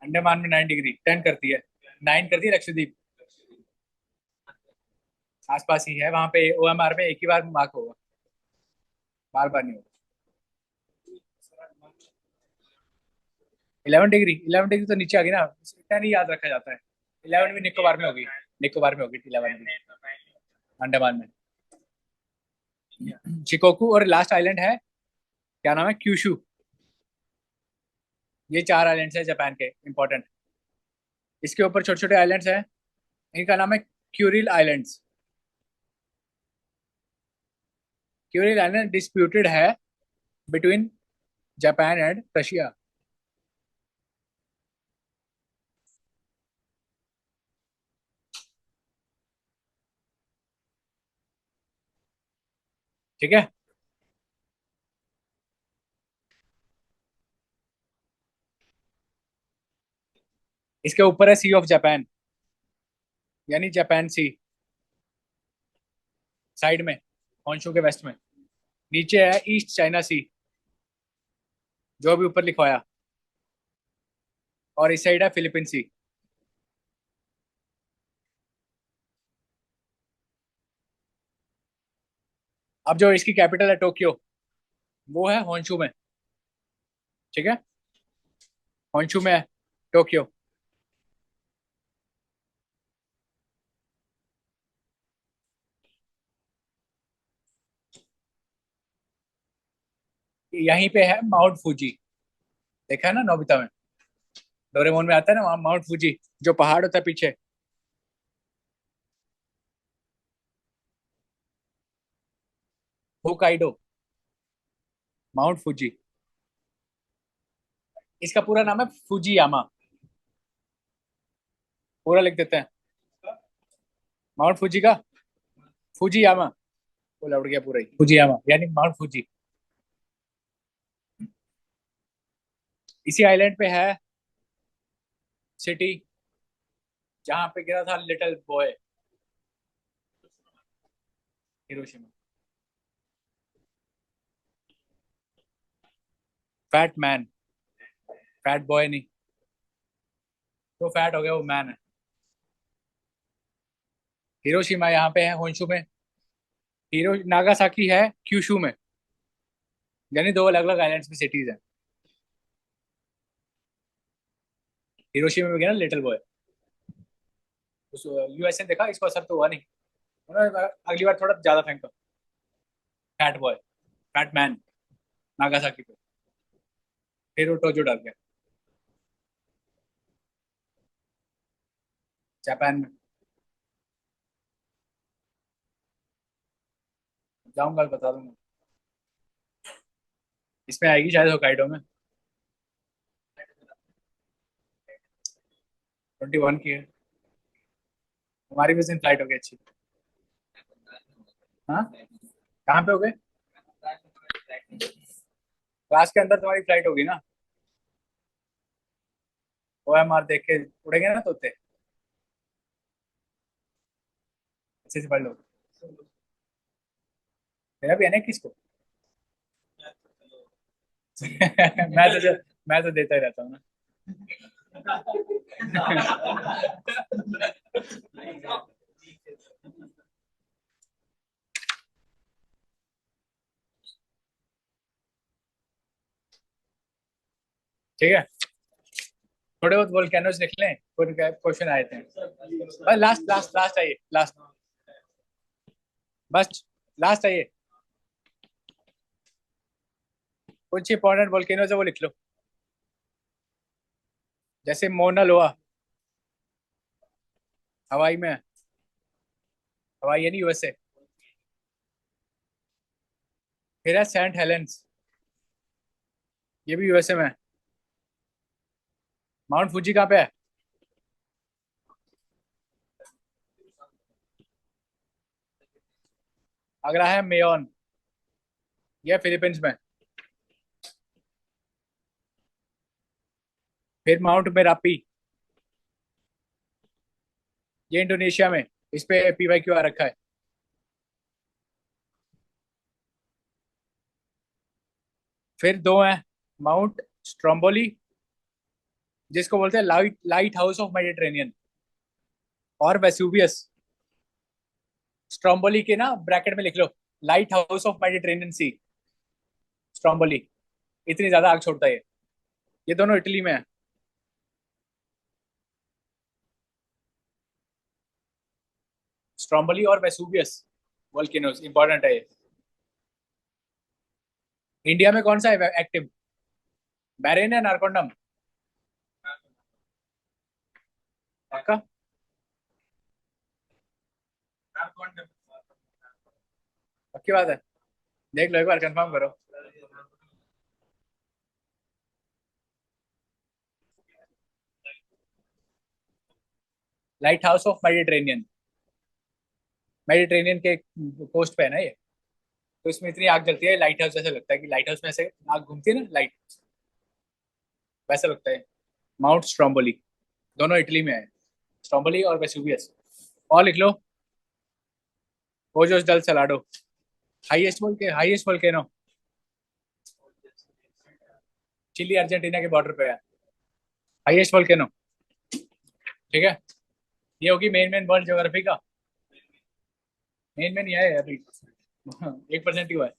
Andaman में 9 डिग्री 10 करती है, 9 करती है लक्षद्वीप, आसपास ही है वहां पे। OMR में एक ही बार मार्क होगा, बार बार नहीं होगा। 11 डिग्री, 11 डिग्री तो नीचे आ गई ना, इतना नहीं याद रखा जाता है। 11 भी निकोबार में होगी, निकोबार में होगी 11 भी, अंडमान में। चिकोकू, और लास्ट आइलैंड है, क्या नाम है, क्यूशू। ये 4 आइलैंड्स है जापान के इंपॉर्टेंट। इसके ऊपर छोटे छोटे आइलैंड्स हैं, इनका नाम है Kuril islands. Kuril island disputed है बिटवीन जापान एंड रशिया। ठीक है, इसके ऊपर है सी ऑफ जापान, यानी जापान सी, साइड में, हॉन्शू के वेस्ट में। नीचे है ईस्ट चाइना सी, जो भी ऊपर लिखवाया, और इस साइड है फिलीपीन सी। अब जो इसकी कैपिटल है टोक्यो, वो है हॉन्शू में। ठीक है, हॉन्शू में है टोक्यो। यहीं पे है माउंट फूजी, देखा है ना नोबिता में, डोरेमोन में आता है ना वहाँ माउंट फूजी, जो पहाड़ होता है पीछे। होकाइडो, माउंट फूजी, इसका पूरा नाम है फुजियामा, पूरा लिख देते हैं, माउंट फूजी का फुजियामा, वो लौट गया पूरा ही, फुजियामा यानी माउंट फूजी। इसी आइलैंड पे है सिटी जहां पे गिरा था little boy, Hiroshima. Fat man, fat boy नहीं, तो फैट हो गया, वो मैन है। हिरोशिमा यहाँ पे है, होंशु में। हीरो नागासाकी है क्यूशू में, यानी दो अलग अलग आइलैंड्स में सिटीज हैं। हिरोशिमा में गया ना लिटिल बॉय, उस यूएसए देखा, इसको असर तो हुआ नहीं। उन्होंने अगली बार थोड़ा ज्यादा फेंका, fat boy, fat man, Nagasaki पे। फिर वो टोजो डर गया जापान में। जाऊंगा, बता दूंगा। इसमें आएगी शायद होकाइडो में। 21 की है। हमारी भी दिन फ्लाइट हो गई अच्छी। हाँ, कहाँ पे हो गए? क्लास के अंदर तुम्हारी फ्लाइट होगी ना। OMR देख के उड़ेंगे ना तोते, अच्छे से पढ़ लो। मेरा भी है ना किसको। मैं तो देता ही रहता हूँ ना। ठीक है, थोड़े बहुत वोल्केनोज लिख लें, कुछ क्वेश्चन आए थे। बस लास्ट लास्ट लास्ट आइए, लास्ट, बस लास्ट आइए। कुछ इंपॉर्टेंट वोल्केनोज है वो लिख लो, जैसे मोना लोआ, हवाई में है। हवाई यानी यूएसए। फिर है सेंट हेलेंस, ये भी यूएसए में है। माउंट फूजी कहाँ पे है? अगला है मेयोन, ये फिलीपींस में। फिर माउंट मेरापी, ये इंडोनेशिया में। इस पे PYQ आ रखा है। फिर दो हैं, माउंट स्ट्रोम्बोली, जिसको बोलते हैं light light house of Mediterranean, और वेसुवियस। स्ट्रोम्बोली के ना ब्रैकेट में लिख लो, light house of Mediterranean sea, Stromboli. इतनी ज्यादा आग छोड़ता है ये दोनों इटली में है। स्ट्रोम्बोली और वेसुवियस वोल्केनोस इंपॉर्टेंट है ये। इंडिया में कौन सा है एक्टिव? बैरेन या नारकोंडम? पक्का? पक्की बात है? देख लो एक बार, कंफर्म करो। Light house of Mediterranean, Mediterranean के कोस्ट पे है ना ये। तो इसमें इतनी आग जलती है, लाइट हाउस जैसे लगता है कि लाइट हाउस में से आग घूमती है ना लाइट, वैसा लगता है। माउंट स्ट्रोम्बोली, दोनों इटली में है, स्ट्रोम्बोली और वेसुवियस। और लिख लो, Ojos del Salado, highest volcano, Chile Argentina के बॉर्डर पे है, हाईएस्ट वोल्केनो। ठीक है, ये होगी मेन मेन वर्ल्ड ज्योग्राफी का। मेन मेन ये है अभी। 1% ही हुआ है।